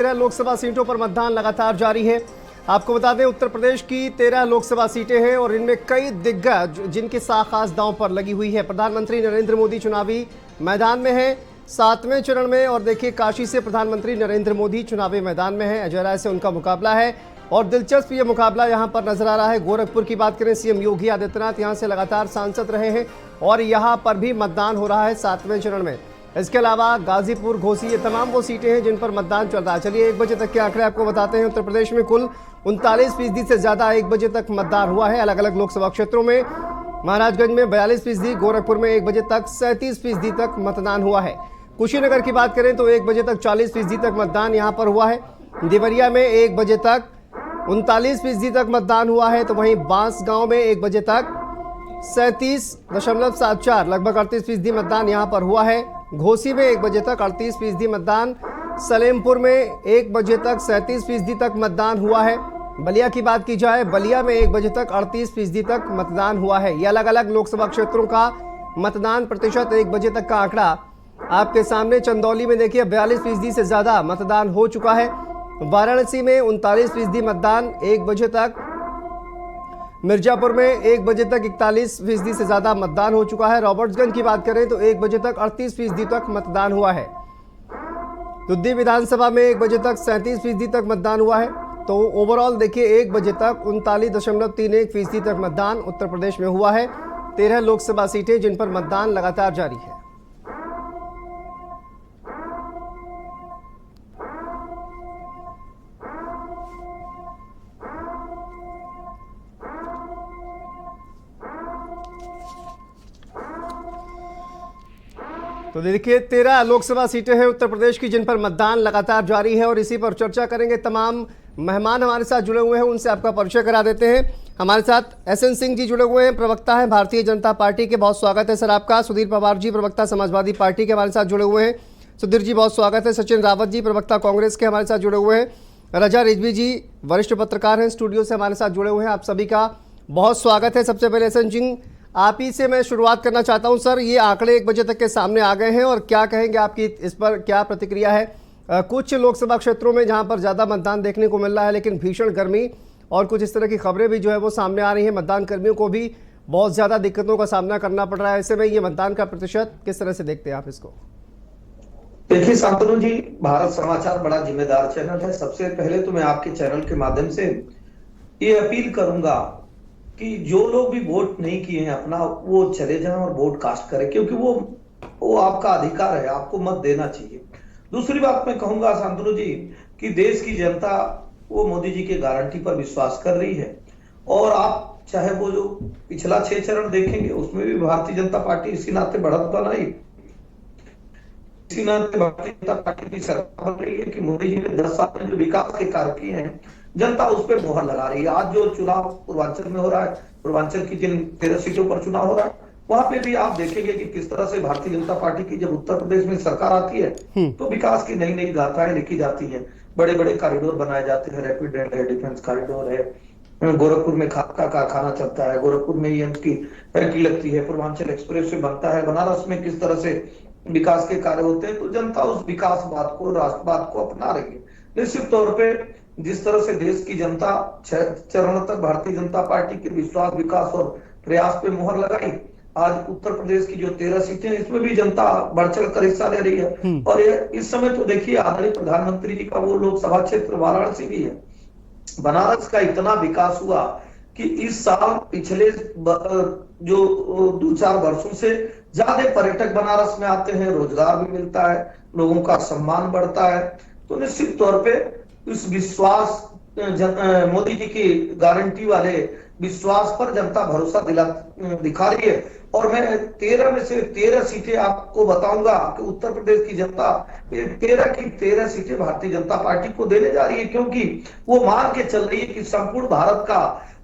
13 लोकसभा सीटों पर मतदान लगातार जारी है। आपको बता दें उत्तर प्रदेश की 13 लोकसभा सीटें हैं और इनमें कई दिग्गज जिनकी खास दांव पर लगी हुई है। प्रधानमंत्री नरेंद्र मोदी चुनावी मैदान में है 7वें चरण में, और देखिए काशी से प्रधानमंत्री नरेंद्र मोदी चुनावी मैदान में है। अजय राय से उनका मुकाबला है और दिलचस्प ये मुकाबला यहां पर नजर आ रहा है। गोरखपुर की बात करें, सीएम योगी आदित्यनाथ यहां से लगातार सांसद रहे हैं और यहां पर भी मतदान हो रहा है 7वें चरण में। इसके अलावा गाजीपुर, घोसी, ये तमाम वो सीटें हैं जिन पर मतदान चल रहा है। चलिए 1 बजे तक के आंकड़े आपको बताते हैं। उत्तर प्रदेश में कुल 39% से ज्यादा 1 बजे तक मतदान हुआ है अलग अलग लोकसभा क्षेत्रों में। महाराजगंज में 42%, गोरखपुर में 1 बजे तक 37% तक मतदान हुआ है। कुशीनगर की बात करें तो 1 बजे तक 40% तक मतदान यहाँ पर हुआ है। देवरिया में 1 बजे तक 39% तक मतदान हुआ है, तो वहीं बांसगांव में 1 बजे तक 37.74 लगभग 38% मतदान यहाँ पर हुआ है। घोसी में 1 बजे तक 38% मतदान, सलेमपुर में 1 बजे तक 37% तक मतदान हुआ है। बलिया की बात की जाए, बलिया में 1 बजे तक 38% तक मतदान हुआ है। ये अलग अलग लोकसभा क्षेत्रों का मतदान प्रतिशत 1 बजे तक का आंकड़ा आपके सामने। चंदौली में देखिए 42% से ज्यादा मतदान हो चुका है। वाराणसी में 39% मतदान 1 बजे तक। मिर्जापुर में 1 बजे तक 41% से ज्यादा मतदान हो चुका है। रॉबर्ट्सगंज की बात करें तो 1 बजे तक 38% तक मतदान हुआ है। दुद्दी विधानसभा में 1 बजे तक 37% तक मतदान हुआ है। तो ओवरऑल देखिए 1 बजे तक 39.31% तक मतदान उत्तर प्रदेश में हुआ है। 13 लोकसभा सीटें जिन पर मतदान लगातार जारी है। तो देखिए 13 लोकसभा सीटें हैं उत्तर प्रदेश की जिन पर मतदान लगातार जारी है और इसी पर चर्चा करेंगे। तमाम मेहमान हमारे साथ जुड़े हुए हैं, उनसे आपका परिचय करा देते हैं। हमारे साथ एसएन सिंह जी जुड़े हुए हैं, प्रवक्ता हैं भारतीय जनता पार्टी के। बहुत स्वागत है सर आपका। सुधीर पवार जी, प्रवक्ता समाजवादी पार्टी के, हमारे साथ जुड़े हुए हैं। सुधीर जी बहुत स्वागत है। सचिन रावत जी, प्रवक्ता कांग्रेस के, हमारे साथ जुड़े हुए हैं। रजा रिजवी जी वरिष्ठ पत्रकार हैं, स्टूडियो से हमारे साथ जुड़े हुए हैं। आप सभी का बहुत स्वागत है। सबसे पहले एसएन सिंह आप ही से मैं शुरुआत करना चाहता हूं सर। ये आंकड़े 1 बजे तक के सामने आ गए हैं और क्या कहेंगे, आपकी इस पर क्या प्रतिक्रिया है? कुछ लोकसभा क्षेत्रों में जहां पर ज़्यादा मतदान देखने को मिल रहा है, लेकिन भीषण गर्मी और कुछ इस तरह की खबरें भी जो है वो सामने आ रही हैं। मतदान कर्मियों को भी बहुत ज़्यादा दिक्कतों का सामना करना पड़ रहा है। ऐसे में ये मतदान का प्रतिशत किस तरह से देखते हैं आप इसको? देखिए शांतनु जी, भारत समाचार बड़ा जिम्मेदार चैनल है। सबसे पहले तो मैं आपके चैनल के माध्यम से ये अपील करूंगा कि जो लोग भी वोट नहीं किए हैं अपना, वो चले जाएं और वोट कास्ट करें, क्योंकि वो आपका अधिकार है, आपको मत देना चाहिए। दूसरी बात मैं कहूंगा शांतनु जी कि देश की जनता वो मोदी जी के गारंटी पर विश्वास कर रही है, और आप चाहे वो जो पिछला 6 चरण देखेंगे उसमें भी भारतीय जनता पार्टी इसी नाते बढ़त बनाई, इसी नाते भारतीय जनता पार्टी की सरकार बन रही है कि मोदी जी ने 10 साल में जो विकास के कार्य किए हैं जनता उस पर मोहर लगा रही है। आज जो चुनाव पूर्वांचल में हो रहा है, पूर्वांचल की जिन 13 सीटों पर चुनाव हो रहा है, वहां पे भी आप देखेंगे कि किस तरह से भारतीय जनता पार्टी की जब उत्तर प्रदेश में सरकार आती है तो विकास की नई नई गाथाएं लिखी जाती है। बड़े बड़े कॉरिडोर बनाए जाते हैं, रैपिड रेल है, डिफेंस कॉरिडोर है, गोरखपुर में खाद का कारखाना चलता है, गोरखपुर में एम्स की फैक्ट्री लगती है, पूर्वांचल एक्सप्रेस वे बनता है, बनारस में किस तरह से विकास के कार्य होते हैं। तो जनता उस विकासवाद को, राष्ट्रवाद को अपना रही है। निश्चित तौर पर जिस तरह से देश की जनता 6 चरणों तक भारतीय जनता पार्टी के विश्वास, विकास और प्रयास पे मोहर लगाई, आज उत्तर प्रदेश की जो 13 सीटें इसमें भी जनता बढ़ चढ़ कर हिस्सा ले रही है। और ये इस समय तो देखिए आदरणीय प्रधानमंत्री जी का वो लोकसभा क्षेत्र वाराणसी भी है। बनारस का इतना विकास हुआ कि इस साल पिछले जो 2-4 वर्षों से ज्यादा पर्यटक बनारस में आते हैं, रोजगार भी मिलता है, लोगों का सम्मान बढ़ता है। तो निश्चित तौर पर इस विश्वास, मोदी जी की गारंटी वाले विश्वास पर जनता भरोसा दिखा रही है। और मैं 13 में से 13 सीटें आपको बताऊंगा कि उत्तर प्रदेश की जनता 13 की 13 सीटें भारतीय जनता पार्टी को देने जा रही है, क्योंकि वो मान के चल रही है कि संपूर्ण भारत का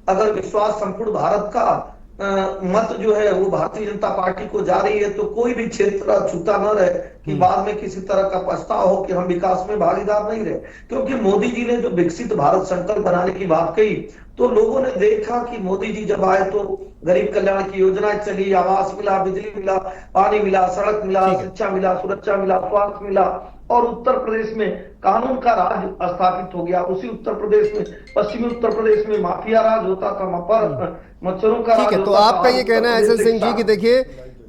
अगर विश्वास, संपूर्ण भारत का मत जो है वो भारतीय जनता पार्टी को जा रही है, तो कोई भी क्षेत्र छूटा न रहे कि बाद में किसी तरह का पछतावा हो कि हम विकास में भागीदार नहीं रहे। क्योंकि मोदी जी ने जो विकसित भारत संकल्प बनाने की बात कही, तो लोगों ने देखा कि मोदी जी जब आए तो गरीब कल्याण की योजनाएं चली, आवास मिला, बिजली मिला, पानी मिला, सड़क मिला, शिक्षा मिला, सुरक्षा मिला, स्वास्थ्य मिला, और उत्तर प्रदेश में कानून का राज स्थापित हो गया। उसी उत्तर प्रदेश में, पश्चिमी उत्तर प्रदेश में माफिया राज होता था, वहां पर मच्छरों का ठीक राज है, तो होता था। आपका ये कहना है एसएन सिंह जी कि देखिए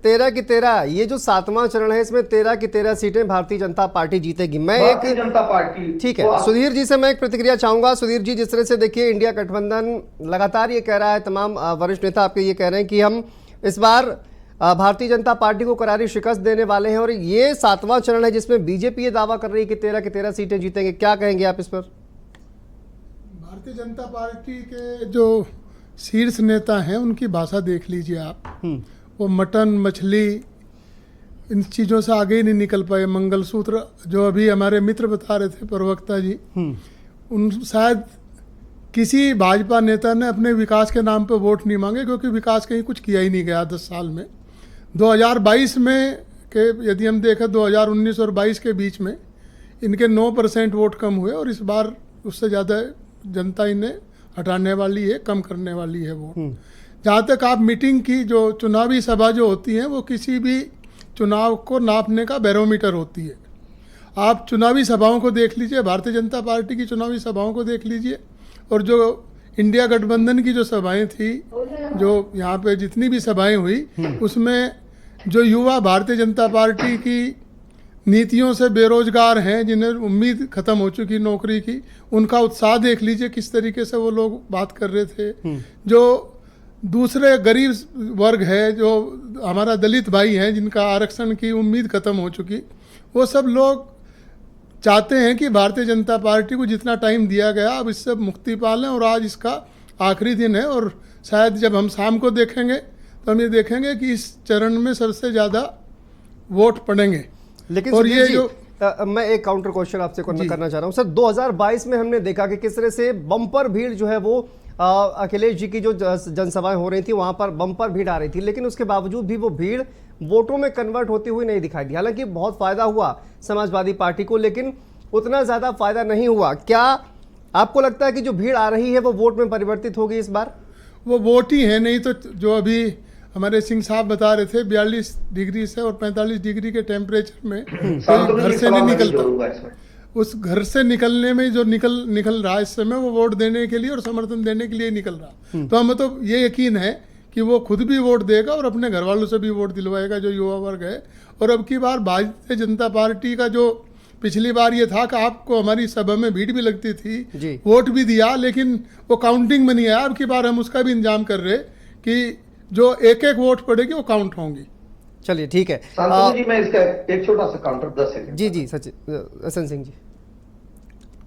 13 की 13 ये जो 7वां चरण है, इसमें 13 की 13 सीटें भारतीय जनता पार्टी जीतेगी। मैं भारतीय जनता पार्टी, ठीक है, सुधीर जी से मैं एक प्रतिक्रिया चाहूंगा। सुधीर जी, जिस तरह से देखिए इंडिया गठबंधन लगातार ये कह रहा है, तमाम वरिष्ठ नेता आपके ये कह रहे हैं कि हम इस बार भारतीय जनता पार्टी को करारी शिकस्त देने वाले हैं, और ये 7वां चरण है जिसमें बीजेपी ये दावा कर रही है कि 13 की 13 सीटें जीतेंगे। क्या कहेंगे आप इस पर? भारतीय जनता पार्टी के जो शीर्ष नेता हैं उनकी भाषा देख लीजिए आप। वो मटन मछली इन चीज़ों से आगे ही नहीं निकल पाए। मंगलसूत्र जो अभी हमारे मित्र बता रहे थे, प्रवक्ता जी, उन शायद किसी भाजपा नेता ने अपने विकास के नाम पे वोट नहीं मांगे, क्योंकि विकास कहीं कुछ किया ही नहीं गया 10 साल में। 2022 में के यदि हम देखें 2019 और 22 के बीच में इनके 9% वोट कम हुए, और इस बार उससे ज़्यादा जनता इन्हें हटाने वाली है, कम करने वाली है वोट। जहाँ तक आप मीटिंग की, जो चुनावी सभा जो होती हैं वो किसी भी चुनाव को नापने का बैरोमीटर होती है। आप चुनावी सभाओं को देख लीजिए, भारतीय जनता पार्टी की चुनावी सभाओं को देख लीजिए, और जो इंडिया गठबंधन की जो सभाएं थी, जो यहाँ पे जितनी भी सभाएं हुई, उसमें जो युवा भारतीय जनता पार्टी की नीतियों से बेरोजगार हैं, जिन्हें उम्मीद खत्म हो चुकी नौकरी की, उनका उत्साह देख लीजिए किस तरीके से वो लोग बात कर रहे थे। जो दूसरे गरीब वर्ग है, जो हमारा दलित भाई हैं, जिनका आरक्षण की उम्मीद खत्म हो चुकी, वो सब लोग चाहते हैं कि भारतीय जनता पार्टी को जितना टाइम दिया गया अब इससे मुक्ति पा लें, और आज इसका आखिरी दिन है। और शायद जब हम शाम को देखेंगे तो हम ये देखेंगे कि इस चरण में सबसे ज़्यादा वोट पड़ेंगे। लेकिन और ये जो मैं एक काउंटर क्वेश्चन आपसे करना चाह रहा हूँ सर। 2022 में हमने देखा कि किस तरह से बम्पर भीड़ जो है वो अखिलेश जी की जो जनसभाएं हो रही थी वहां पर बम्पर भीड़ आ रही थी, लेकिन उसके बावजूद भी वो भीड़ वोटों में कन्वर्ट होती हुई नहीं दिखाई दी। हालांकि बहुत फायदा हुआ समाजवादी पार्टी को, लेकिन उतना ज्यादा फायदा नहीं हुआ। क्या आपको लगता है कि जो भीड़ आ रही है वो वोट में परिवर्तित होगी इस बार? वो वोट ही है नहीं तो जो अभी हमारे सिंह साहब बता रहे थे 42 डिग्री से और 45 डिग्री के टेम्परेचर में कोई घर से नहीं निकलता। उस घर से निकलने में जो निकल रहा है इस समय, वो वोट देने के लिए और समर्थन देने के लिए निकल रहा। तो हमें तो ये यकीन है कि वो खुद भी वोट देगा और अपने घर वालों से भी वोट दिलवाएगा, जो युवा वर्ग है। और अब की बार भारतीय जनता पार्टी का जो पिछली बार ये था कि आपको हमारी सभा में भीड़ भी लगती थी, वोट भी दिया, लेकिन वो काउंटिंग में नहीं आया। अब की बार हम उसका भी इंतजाम कर रहे कि जो एक एक वोट पड़ेगी वो काउंट होंगी। चलिए ठीक है जी, मैं इसका एक छोटा सा काउंटर 10 सेकंड। जी सचिन एसएन सिंह जी,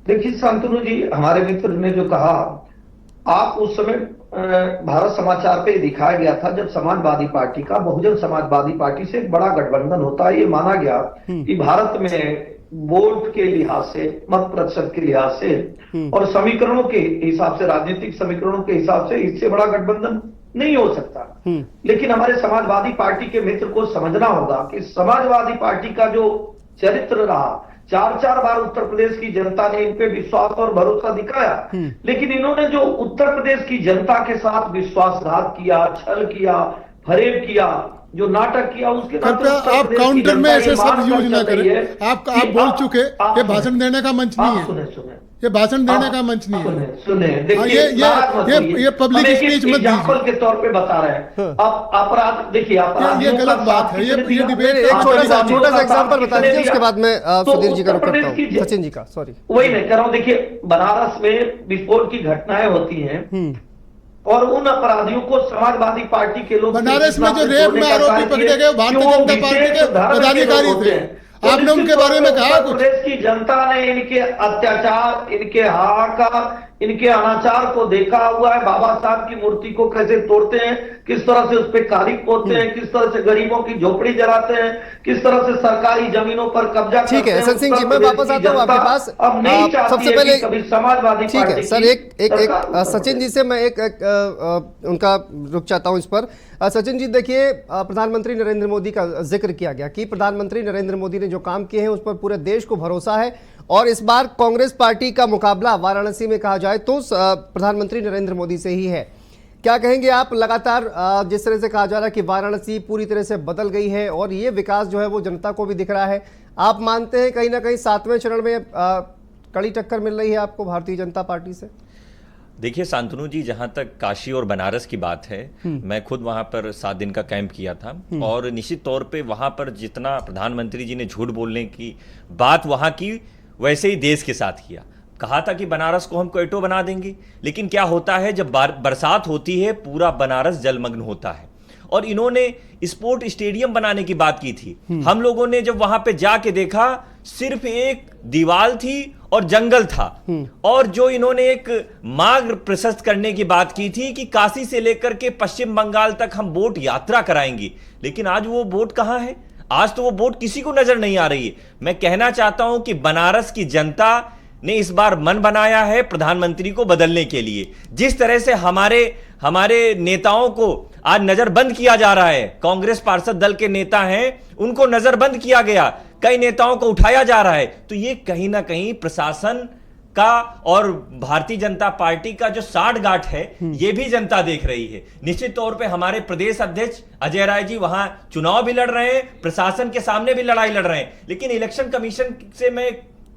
देखिए शांतनु जी, हमारे मित्र ने जो कहा, आप उस समय भारत समाचार पे दिखाया गया था जब समाजवादी पार्टी का बहुजन समाजवादी पार्टी से एक बड़ा गठबंधन होता है। ये माना गया कि भारत में वोट के लिहाज से, मत प्रतिशत के लिहाज से और समीकरणों के हिसाब से, राजनीतिक समीकरणों के हिसाब से इससे बड़ा गठबंधन नहीं हो सकता। लेकिन हमारे समाजवादी पार्टी के मित्र को समझना होगा कि समाजवादी पार्टी का जो चरित्र रहा, 4 बार उत्तर प्रदेश की जनता ने इन पे विश्वास और भरोसा दिखाया, लेकिन इन्होंने जो उत्तर प्रदेश की जनता के साथ विश्वासघात किया, छल किया, फरेब किया, जो नाटक किया, उसके आप काउंटर में ऐसे सब यूज ना करें। आप बोल चुके, ये भाषण देने का मंच नहीं है। सुने ये भाषण देने का मंच नहीं है। सुने ये पब्लिक स्पीच मत दीजिए। के तौर पे बता रहे हैं। अब अपराध, देखिए ये गलत बात है। ये डिबेट एक छोटा सा एग्जांपल बता दीजिए, उसके बाद मैं सुधीर जी का रुख करता हूं, सचिन जी का, सॉरी। वही मैं कह रहा हूं, देखिए बनारस में विस्फोट की घटनाएं होती हैं और उन अपराधियों को समाजवादी पार्टी के लोग, बनारस में जो रेप में आरोपी पकड़े गए भारतीय जनता पार्टी के पदाधिकारी थे, आपने उनके बारे में कहा कुछ? प्रदेश की जनता ने इनके अत्याचार, इनके हाहाकार, इनके अनाचार को देखा हुआ है। बाबा साहब की मूर्ति को कैसे तोड़ते हैं, किस तरह से उस पर काली पोतते हैं, किस तरह से गरीबों की झोपड़ी जलाते हैं, किस तरह से सरकारी जमीनों पर कब्जा करते हैं। ठीक है एसएन सिंह जी, मैं वापस आता हूँ आपके पास। अब नहीं चाहती सबसे पहले कभी समाजवादी ठीक है सर, एक सचिन जी से मैं एक उनका रुक चाहता हूँ इस पर। सचिन जी देखिए, प्रधानमंत्री नरेंद्र मोदी का जिक्र किया गया कि प्रधानमंत्री नरेंद्र मोदी ने जो काम किए हैं उस पर पूरे देश को भरोसा है, और इस बार कांग्रेस पार्टी का मुकाबला वाराणसी में कहा जाए तो प्रधानमंत्री नरेंद्र मोदी से ही है। क्या कहेंगे आप? लगातार जिस तरह से कहा जा रहा है कि वाराणसी पूरी तरह से बदल गई है और ये विकास जो है वो जनता को भी दिख रहा है, आप मानते हैं कहीं ना कहीं 7वें चरण में कड़ी टक्कर मिल रही है आपको भारतीय जनता पार्टी से? देखिए शांतनु जी, जहां तक काशी और बनारस की बात है, मैं खुद वहां पर 7 दिन का कैंप किया था और निश्चित तौर पे वहां पर जितना प्रधानमंत्री जी ने झूठ बोलने की बात वहां की, वैसे ही देश के साथ किया। कहा था कि बनारस को हम क्वेटो बना देंगे, लेकिन क्या होता है जब बरसात होती है पूरा बनारस जलमग्न होता है। और इन्होंने स्पोर्ट स्टेडियम बनाने की बात की थी। हम लोगों ने जब वहां पे जाके देखा, सिर्फ एक दीवार थी और जंगल था। और जो इन्होंने एक मार्ग प्रशस्त करने की बात की थी कि काशी से लेकर के पश्चिम बंगाल तक हम बोट यात्रा कराएंगे, लेकिन आज वो बोट कहां है? आज तो वो बोट किसी को नजर नहीं आ रही है। मैं कहना चाहता हूं कि बनारस की जनता ने इस बार मन बनाया है प्रधानमंत्री को बदलने के लिए। जिस तरह से हमारे नेताओं को आज नजरबंद किया जा रहा है, कांग्रेस पार्षद दल के नेता हैं उनको नजरबंद किया गया, कई नेताओं को उठाया जा रहा है, तो ये कहीं ना कहीं प्रशासन का और भारतीय जनता पार्टी का जो साठगांठ है ये भी जनता देख रही है। निश्चित तौर पे हमारे प्रदेश अध्यक्ष अजय राय जी वहां चुनाव भी लड़ रहे हैं, प्रशासन के सामने भी लड़ाई लड़ रहे हैं। लेकिन इलेक्शन कमीशन से मैं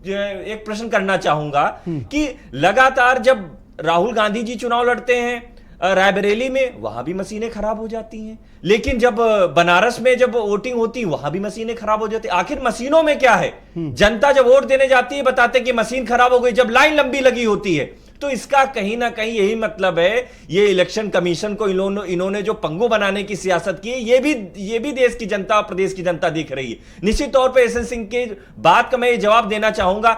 एक प्रश्न करना चाहूंगा कि लगातार जब राहुल गांधी जी चुनाव लड़ते हैं रायबरेली में, वहां भी मशीनें खराब हो जाती हैं, लेकिन जब बनारस में जब वोटिंग होती है वहां भी मशीनें खराब हो जाती है। आखिर मशीनों में क्या है? जनता जब वोट देने जाती है बताते कि मशीन खराब हो गई, जब लाइन लंबी लगी होती है। तो इसका कहीं ना कहीं यही मतलब है, ये इलेक्शन कमीशन को इन्होंने जो पंगु बनाने की सियासत की है, ये भी देश की जनता और प्रदेश की जनता दिख रही है। निश्चित तौर पे एसएन सिंह के बात का मैं ये जवाब देना चाहूंगा,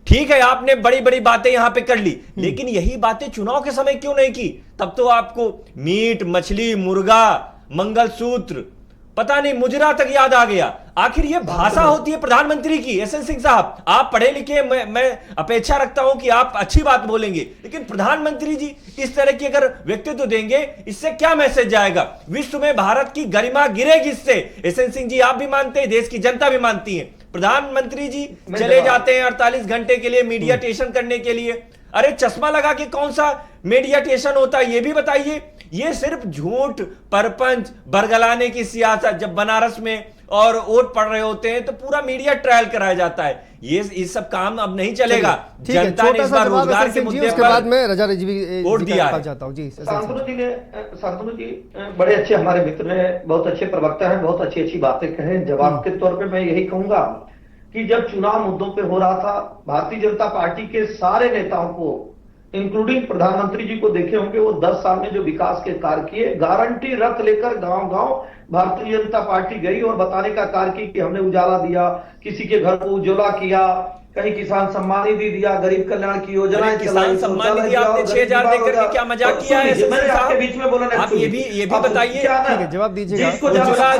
ठीक है आपने बड़ी बड़ी बातें यहां पे कर ली, लेकिन यही बातें चुनाव के समय क्यों नहीं की? तब तो आपको मीट, मछली, मुर्गा, मंगलसूत्र, पता नहीं मुजरा तक याद आ गया। आखिर ये भाषा होती है प्रधानमंत्री की। एसएन सिंह साहब, आप पढ़े लिखे, मैं अपेक्षा रखता हूं कि आप अच्छी बात बोलेंगे, लेकिन प्रधानमंत्री जी इस तरह की अगर व्यक्तित्व देंगे, इससे क्या मैसेज जाएगा? विश्व में भारत की गरिमा गिरेगी इससे। एसएन सिंह जी आप भी मानते हैं, देश की जनता भी मानती है। प्रधानमंत्री जी चले जाते हैं 48 घंटे के लिए मीडियाटेशन करने के लिए। अरे चश्मा लगा के कौन सा मीडियाटेशन होता है ये भी बताइए। ये सिर्फ झूठ, परपंच, बरगलाने की सियासत। जब बनारस में और वोट पड़ रहे होते हैं तो पूरा मीडिया ट्रायल कराया जाता है। ये सब काम अब नहीं चलेगा। जनता ने इस बार रोजगार के मुद्दे पर बाद में रजा जी भी वोट दिया है। चाहता हूं जी। शांतनु जी बड़े अच्छे हमारे मित्र हैं, बहुत अच्छे प्रवक्ता हैं, बहुत अच्छी अच्छी बातें कहें। जवाब के तौर पे मैं यही कहूंगा कि जब चुनाव मुद्दों पे हो रहा था, भारतीय जनता पार्टी के सारे नेताओं को इंक्लूडिंग प्रधानमंत्री जी को देखे होंगे, वो 10 साल में जो विकास के कार्य किए, गारंटी रथ लेकर गांव गांव भारतीय जनता पार्टी गई और बताने का कार्य की कि हमने उजाला दिया, किसी के घर को उजाला किया, कहीं किसान सम्मान निधि दिया, गरीब कल्याण की योजना, किसान सम्मान निधि आपने 6000 देकर के क्या मजाक किया है? आपके बीच में बोला, आप ये भी बताइए, जवाब दीजिएगा।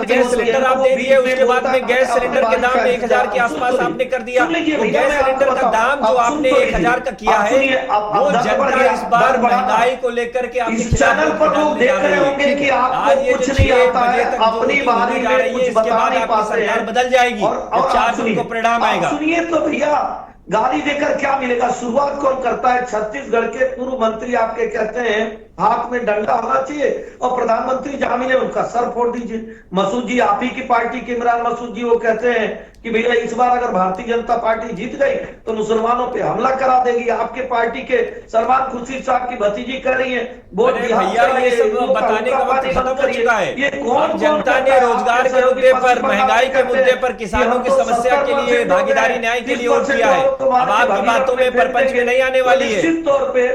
गैस सिलेंडर आप दे दिए, उसके बाद में गैस सिलेंडर के दाम 1000 के आसपास आपने कर दिया। गैस सिलेंडर का दाम जो आपने 1000 का किया है, वो जनता इस बार महंगाई को लेकर के आपके चैनल पर लोग देख रहे होंगे कि आपको कुछ नहीं आता है, अपनी बारी में कुछ बता नहीं पाते हैं, बदल जाएगी और 4 जून को परिणाम आएगा। सुनिए तो भैया, गाली देकर क्या मिलेगा? शुरुआत कौन करता है? छत्तीसगढ़ के पूर्व मंत्री आपके कहते हैं हाथ में डंडा होना चाहिए और प्रधानमंत्री जहां मिले उनका सर फोड़ दीजिए। मसूद जी, आप ही की पार्टी के इमरान मसूद जी, वो कहते हैं कि भैया इस बार अगर भारतीय जनता पार्टी जीत गई तो मुसलमानों पे हमला करा देगी। आपके पार्टी के सलमान खुर्शीद साहब की भतीजी कर रही है भैया, ये सब बताने का वक्त खत्म हो चुका है। ये कौन जनता ने रोजगार के मुद्दे पर, महंगाई के मुद्दे पर, किसानों की समस्या के लिए, भागीदारी न्याय के लिए वोट किया है। अब आपकी बातों में परपंच में नहीं आने वाली है। निश्चित तौर पे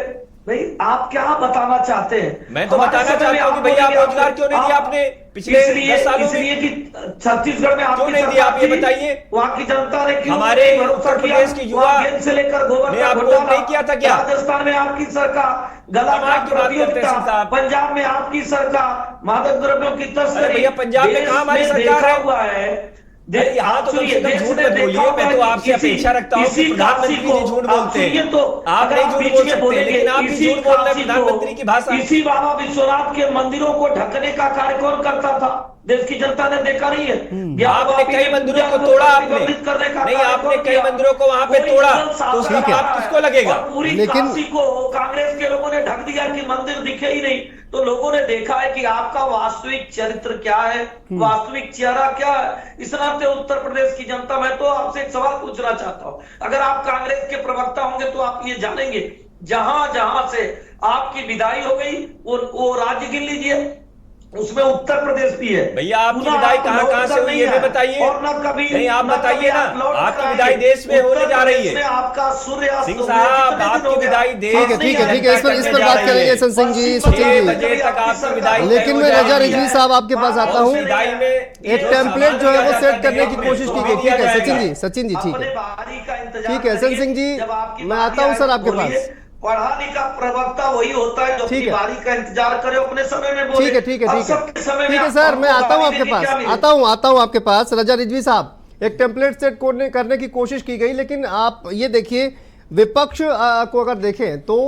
भाई आप क्या बताना चाहते हैं? मैं तो बताना चाहता हूँ कि भैया आप रोजगार क्यों नहीं दिया आपने पिछले 10 सालों में? इसलिए कि छत्तीसगढ़ में क्यों नहीं दिया, आप ये बताइए। वहाँ की जनता ने क्यों हमारे उत्तर प्रदेश की युवा से लेकर गोबर ने आपको नहीं किया था क्या? राजस्थान में आपकी सरकार गला प्रतियोगिता, पंजाब में आपकी सरकार मादक द्रव्यों की तस्करी। भैया पंजाब में कहाँ हमारी सरकार हुआ है? यहाँ तो झूठ मत बोलिए। मैं तो आपसे अपेक्षा रखता हूँ कि प्रधानमंत्री जी झूठ बोलते हैं, तो आप नहीं झूठ बोल सकते, लेकिन आप भी झूठ बोल रहे हैं प्रधानमंत्री की भाषा। इसी बाबा विश्वनाथ के मंदिरों को ढकने का कार्य कौन करता था? देश की जनता ने देखा नहीं है? आपने कई मंदिरों को तोड़ा, आपने नहीं, आपने कई मंदिरों को वहां पे तोड़ा, तो उसका पाप किसको लगेगा? पूरी काशी को कांग्रेस के लोगों ने ढक दिया कि मंदिर दिखे ही नहीं। तो लोगों ने देखा है कि आपका वास्तविक चरित्र क्या है, वास्तविक चेहरा क्या है। इस नाते उत्तर प्रदेश की जनता, मैं तो आपसे एक सवाल पूछना चाहता हूं, अगर आप कांग्रेस के प्रवक्ता होंगे तो आप ये जानेंगे, जहां जहां से आपकी विदाई हो गई वो राज्य गिन लीजिए, उसमें उत्तर प्रदेश भी है। भैया आपकी विदाई कहां कहां से हुई है बताइए, और ना कभी नहीं आप बताइए ना, आपकी विदाई आएंगे। देश में होने जा रही है आपका सूर्यास्त सिंह साहब, आपकी विदाई देश ठीक है इस पर बात करेंगे सचिन जी। 6 बजे तक आपकी विदाई। लेकिन मैं रजा रिजवी साहब आपके पास आता हूँ, विदाई में एक टेम्पलेट जो है वो सेट करने की कोशिश की गई। ठीक है सचिन जी ठीक है, ठीक है सचिन सिंह जी, मैं आता हूँ सर आपके पास। पढ़ा लिखा प्रवक्ता वही होता है जो अपनी बारी का इंतजार करे, अपने समय में बोले। ठीक है सर, मैं आता हूँ आपके पास, आता हूँ आपके पास। रजा रिजवी साहब, एक टेम्पलेट सेट करने की कोशिश की गई, लेकिन आप ये देखिए विपक्ष को अगर देखें तो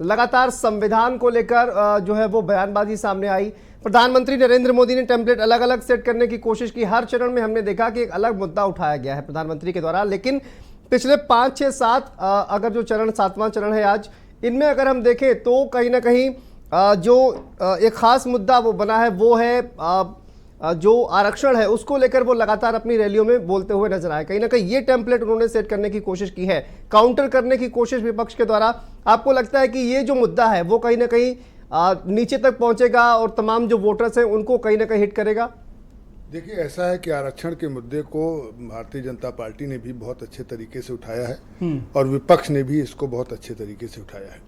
लगातार संविधान को लेकर जो है वो बयानबाजी सामने आई। प्रधानमंत्री नरेंद्र मोदी ने टेम्पलेट अलग अलग सेट करने की कोशिश की। हर चरण में हमने देखा कि एक अलग मुद्दा उठाया गया है प्रधानमंत्री के द्वारा, लेकिन पिछले 5, 6, 7 अगर जो चरण 7वां चरण है आज, इनमें अगर हम देखें तो कहीं ना कहीं जो एक खास मुद्दा वो बना है वो है जो आरक्षण है, उसको लेकर वो लगातार अपनी रैलियों में बोलते हुए नजर आए। कहीं ना कहीं ये टेम्पलेट उन्होंने सेट करने की कोशिश की है, काउंटर करने की कोशिश विपक्ष के द्वारा। आपको लगता है कि ये जो मुद्दा है वो कहीं ना कहीं नीचे तक पहुंचेगा और तमाम जो वोटर्स हैं उनको कहीं ना कहीं हिट करेगा? देखिए, ऐसा है कि आरक्षण के मुद्दे को भारतीय जनता पार्टी ने भी बहुत अच्छे तरीके से उठाया है और विपक्ष ने भी इसको बहुत अच्छे तरीके से उठाया है।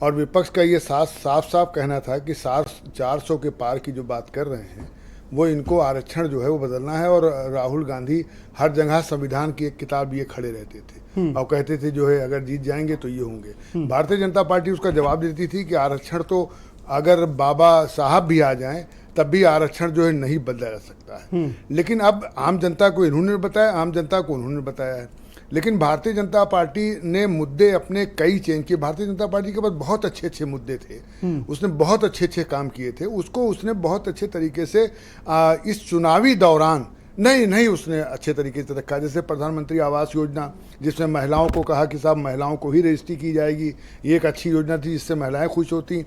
और विपक्ष का ये साफ कहना था कि 400 के पार की जो बात कर रहे हैं वो इनको आरक्षण जो है वो बदलना है। और राहुल गांधी हर जगह संविधान की एक किताब लिए खड़े रहते थे और कहते थे जो है अगर जीत जाएंगे तो ये होंगे। भारतीय जनता पार्टी उसका जवाब देती थी कि आरक्षण तो अगर बाबा साहब भी आ जाएं तब भी आरक्षण जो है नहीं बदला जा सकता है। लेकिन अब आम जनता को इन्होंने बताया, आम जनता को उन्होंने बताया है। लेकिन भारतीय जनता पार्टी ने मुद्दे अपने कई चेंज किए। भारतीय जनता पार्टी के पास बहुत अच्छे मुद्दे थे, उसने बहुत अच्छे काम किए थे, उसको उसने बहुत अच्छे तरीके से इस चुनावी दौरान नहीं उसने अच्छे तरीके से रखा। जैसे प्रधानमंत्री आवास योजना, जिसमें महिलाओं को कहा कि साहब महिलाओं को ही रजिस्ट्री की जाएगी, ये एक अच्छी योजना थी जिससे महिलाएं खुश होती।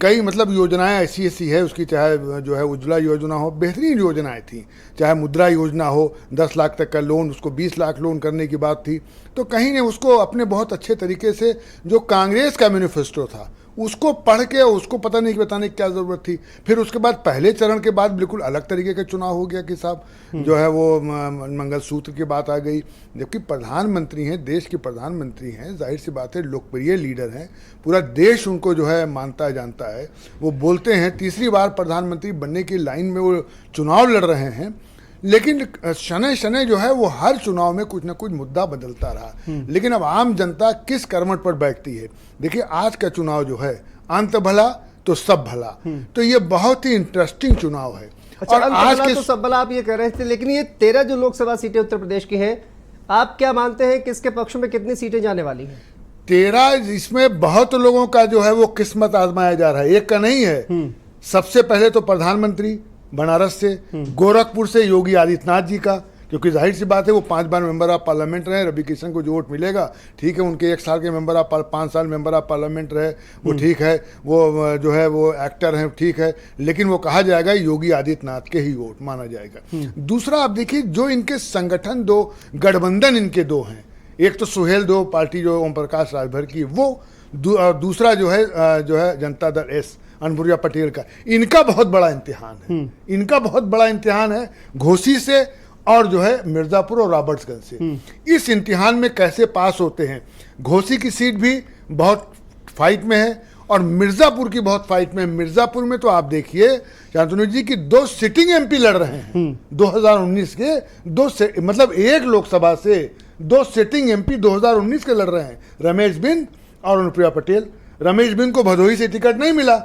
कई मतलब योजनाएं ऐसी है उसकी, चाहे जो है उज्ज्वला योजना हो, बेहतरीन योजनाएं थी, चाहे मुद्रा योजना हो, 10 लाख तक का लोन, उसको 20 लाख लोन करने की बात थी। तो कहीं ने उसको अपने बहुत अच्छे तरीके से, जो कांग्रेस का मैनिफेस्टो था उसको पढ़ के उसको पता नहीं बताने की क्या ज़रूरत थी। फिर उसके बाद पहले चरण के बाद बिल्कुल अलग तरीके का चुनाव हो गया कि साहब जो है वो मंगलसूत्र की बात आ गई। जबकि प्रधानमंत्री हैं, देश के प्रधानमंत्री हैं, जाहिर सी बात है लोकप्रिय लीडर हैं, पूरा देश उनको जो है मानता है जानता है। वो बोलते हैं, तीसरी बार प्रधानमंत्री बनने की लाइन में वो चुनाव लड़ रहे हैं, लेकिन शनै जो है वो हर चुनाव में कुछ ना कुछ मुद्दा बदलता रहा। लेकिन अब आम जनता किस करवट पर बैठती है। देखिए, आज का चुनाव जो है अंत भला तो सब भला, तो ये बहुत ही इंटरेस्टिंग चुनाव है। अच्छा, और आज के तो सब भला आप ये कह रहे थे, लेकिन ये 13 जो लोकसभा सीटें उत्तर प्रदेश की हैं, आप क्या मानते हैं किसके पक्ष में कितनी सीटें जाने वाली हैं? 13, इसमें बहुत लोगों का जो है वो किस्मत आजमाया जा रहा है, एक का नहीं है। सबसे पहले तो प्रधानमंत्री बनारस से, गोरखपुर से योगी आदित्यनाथ जी का, क्योंकि जाहिर सी बात है वो 5 बार मेंबर ऑफ पार्लियामेंट रहे। रवि किशन को जो वोट मिलेगा ठीक है, उनके 1 साल के मेंबर ऑफ 5 साल मेंबर ऑफ पार्लियामेंट रहे वो ठीक है, वो जो है वो एक्टर हैं ठीक है, लेकिन वो कहा जाएगा योगी आदित्यनाथ के ही वोट माना जाएगा। दूसरा आप देखिए, जो इनके संगठन 2 गठबंधन इनके 2 हैं, एक तो सुहेल 2 पार्टी जो ओम प्रकाश राजभर की, वो दूसरा जो है जनता दल एस अनुप्रिया पटेल का। इनका बहुत बड़ा इम्तिहान है, इनका बहुत बड़ा इम्तिहान है घोसी से और जो है मिर्जापुर और रॉबर्ट्सगंज से। इस इम्तिहान में कैसे पास होते हैं। घोसी की सीट भी बहुत फाइट में है और मिर्जापुर की बहुत फाइट में है। मिर्जापुर में तो आप देखिए शांतनु जी की 2 सिटिंग एमपी लड़ रहे हैं 2019 के, 2 मतलब एक लोकसभा से 2 सिटिंग एमपी 2019 के लड़ रहे हैं, रमेश बिंद और अनुप्रिया पटेल। रमेश बिंद को भदोही से टिकट नहीं मिला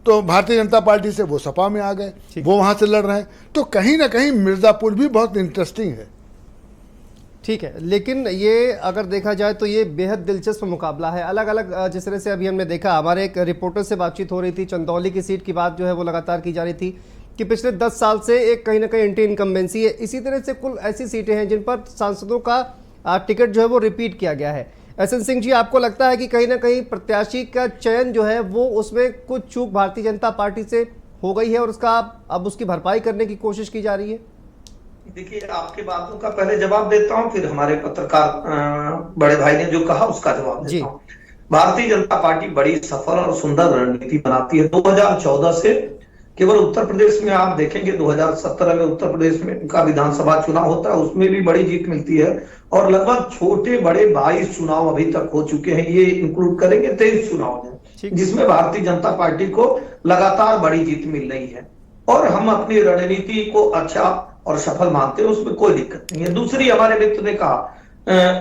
तो भारतीय जनता पार्टी से वो सपा में आ गए, वो वहां से लड़ रहे हैं। तो कहीं ना कहीं मिर्जापुर भी बहुत इंटरेस्टिंग है। ठीक है, लेकिन ये अगर देखा जाए तो ये बेहद दिलचस्प मुकाबला है। अलग अलग जिस तरह से अभी हमने देखा, हमारे एक रिपोर्टर से बातचीत हो रही थी, चंदौली की सीट की बात जो है वो लगातार की जा रही थी कि पिछले 10 साल से एक कहीं ना कहीं एंटी इनकम्बेंसी है। इसी तरह से कुल ऐसी सीटें हैं जिन पर सांसदों का टिकट जो है वो रिपीट किया गया है। एसएन सिंह जी, आपको लगता है कि कहीं ना कहीं प्रत्याशी का चयन जो है वो उसमें कुछ चूक भारतीय जनता पार्टी से हो गई है और उसका अब उसकी भरपाई करने की कोशिश की जा रही है? देखिए, आपके बातों का पहले जवाब देता हूं, फिर हमारे पत्रकार बड़े भाई ने जो कहा उसका जवाब देता हूं। भारतीय जनता पार्टी बड़ी सफल और सुंदर रणनीति बनाती है। 2014 से केवल उत्तर प्रदेश में आप देखेंगे, 2017 में उत्तर प्रदेश में का विधानसभा चुनाव होता है, उसमें भी बड़ी जीत मिलती है और लगभग छोटे बड़े 22 चुनाव अभी तक हो चुके हैं, ये इंक्लूड करेंगे 23 चुनाव में, जिसमें भारतीय जनता पार्टी को लगातार बड़ी जीत मिल रही है और हम अपनी रणनीति को अच्छा और सफल मानते हैं, उसमें कोई दिक्कत नहीं है। दूसरी, हमारे मित्र ने कहा,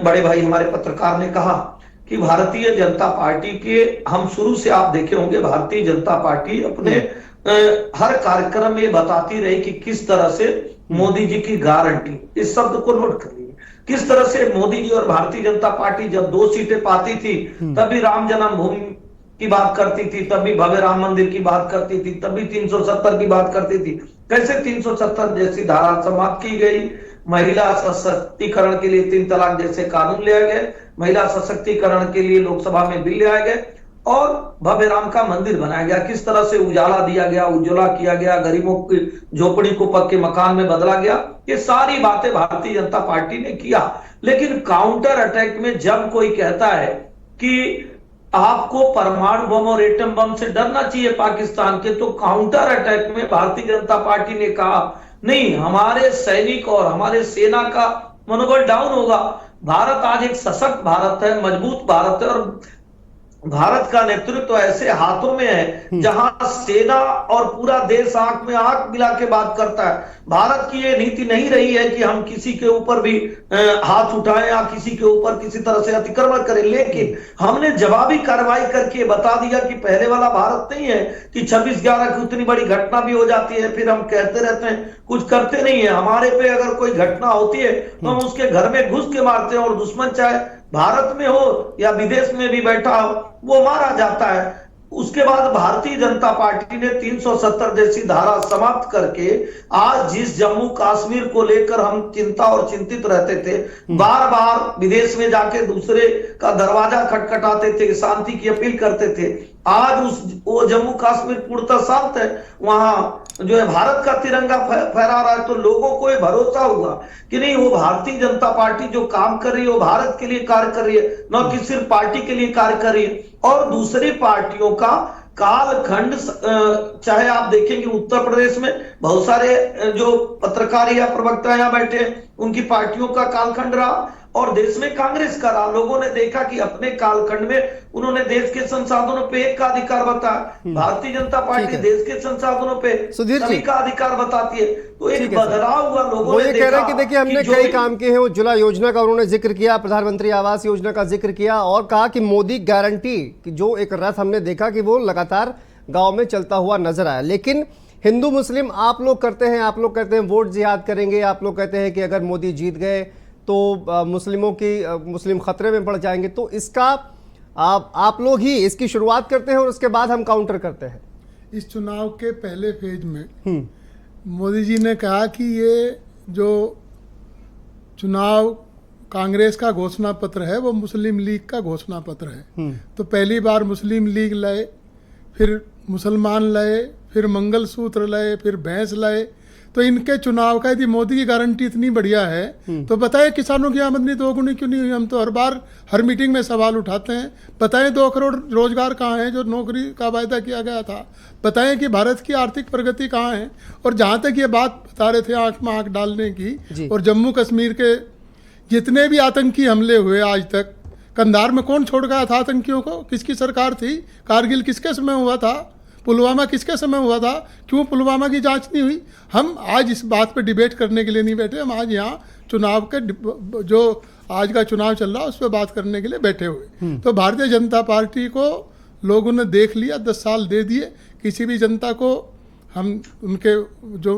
बड़े भाई हमारे पत्रकार ने कहा कि भारतीय जनता पार्टी के, हम शुरू से आप देखे होंगे, भारतीय जनता पार्टी अपने हर कार्यक्रम में बताती रही कि किस तरह से मोदी जी की गारंटी, इस शब्द को नोट कर लीजिए, किस तरह से मोदी जी और भारतीय जनता पार्टी जब 2 सीटें पाती थी तब भी राम जन्मभूमि की बात करती थी, तब भी भव्य राम मंदिर की बात करती थी, तब भी 370 की बात करती थी। कैसे 370 जैसी धारा समाप्त की गई, महिला सशक्तिकरण के लिए 3 तलाक जैसे कानून ले आए गए, महिला सशक्तिकरण के लिए लोकसभा में बिल ले आए गए और भव्य राम का मंदिर बनाया गया, किस तरह से उजाला दिया गया, उज्ज्वला किया गया, गरीबों की झोपड़ी को पक्के मकान में बदला गया, ये सारी बातें भारतीय जनता पार्टी ने किया। लेकिन काउंटर अटैक में जब कोई कहता है कि आपको परमाणु बम और एटम बम से डरना चाहिए पाकिस्तान के, तो काउंटर अटैक में भारतीय जनता पार्टी ने कहा नहीं, हमारे सैनिक और हमारे सेना का मनोबल डाउन होगा। भारत आज एक सशक्त भारत है, मजबूत भारत है और भारत का नेतृत्व ऐसे हाथों में है जहां सेना और पूरा देश आंख में आंख मिला के बात करता है। भारत की ये नीति नहीं रही है कि हम किसी के ऊपर भी हाथ उठाएं या किसी के ऊपर किसी तरह से अतिक्रमण करें, लेकिन हमने जवाबी कार्रवाई करके बता दिया कि पहले वाला भारत नहीं है कि 26/11 की उतनी बड़ी घटना भी हो जाती है फिर हम कहते रहते हैं, कुछ करते नहीं है। हमारे पे अगर कोई घटना होती है तो हम उसके घर में घुस के मारते हैं और दुश्मन चाहे भारत में हो या विदेश में भी बैठा हो वो मारा जाता है। उसके बाद भारतीय जनता पार्टी ने 370 जैसी धारा समाप्त करके आज जिस जम्मू कश्मीर को लेकर हम चिंता और चिंतित रहते थे, बार बार विदेश में जाके दूसरे का दरवाजा खटखटाते थे, शांति की अपील करते थे, आज वो जम्मू कश्मीर पूर्णतः शांत है, वहां जो है भारत का तिरंगा फहरा रहा है, तो लोगों को ये भरोसा हुआ कि नहीं, वो भारतीय जनता पार्टी जो काम कर रही है वो भारत के लिए कार्य कर रही है, न कि सिर्फ पार्टी के लिए कार्य कर रही है। और दूसरी पार्टियों का कालखंड, चाहे आप देखेंगे उत्तर प्रदेश में बहुत सारे जो पत्रकार या प्रवक्ता यहाँ बैठे उनकी पार्टियों का कालखंड रहा और देश में कांग्रेस का रहा। लोगों ने देखा कि अपने कालखंड में उन्होंने देश के संसाधनों पे एक का अधिकार बताया, भारतीय जनता पार्टी देश के संसाधनों पे सभी का अधिकार बताती है, तो एक बदलाव हुआ। लोगों ने कह रहे हैं कि देखिए हमने कई काम किए हैं, उज्ज्वला योजना का उन्होंने जिक्र किया, प्रधानमंत्री आवास योजना का जिक्र किया और कहा कि मोदी गारंटी की जो एक रथ हमने देखा कि वो लगातार गांव में चलता हुआ नजर आया। लेकिन हिंदू मुस्लिम आप लोग करते हैं, आप लोग कहते हैं वोट जिहाद करेंगे, आप लोग कहते हैं कि अगर मोदी जीत गए तो मुस्लिम खतरे में पड़ जाएंगे, तो इसका आप लोग ही इसकी शुरुआत करते हैं और उसके बाद हम काउंटर करते हैं। इस चुनाव के पहले फेज में मोदी जी ने कहा कि ये जो चुनाव कांग्रेस का घोषणा पत्र है वो मुस्लिम लीग का घोषणा पत्र है। तो पहली बार मुस्लिम लीग लाए, फिर मुसलमान लाए, फिर मंगलसूत्र लाए, फिर भैंस लाए। तो इनके चुनाव का यदि मोदी की गारंटी इतनी बढ़िया है तो बताएं किसानों की आमदनी 2 गुनी क्यों नहीं हुई? हम तो हर बार हर मीटिंग में सवाल उठाते हैं। बताएं 2 करोड़ रोजगार कहाँ है जो नौकरी का वायदा किया गया था? बताएं कि भारत की आर्थिक प्रगति कहाँ है? और जहाँ तक ये बात बता रहे थे आंख में आंख डालने की, और जम्मू कश्मीर के जितने भी आतंकी हमले हुए आज तक, कंधार में कौन छोड़ गया था आतंकियों को? किसकी सरकार थी? कारगिल किसके समय हुआ था? पुलवामा किसके समय हुआ था? क्यों पुलवामा की जांच नहीं हुई? हम आज इस बात पर डिबेट करने के लिए नहीं बैठे, हम आज यहाँ चुनाव के जो आज का चुनाव चल रहा है उस पर बात करने के लिए बैठे हुए। तो भारतीय जनता पार्टी को लोगों ने देख लिया, 10 साल दे दिए। किसी भी जनता को हम उनके जो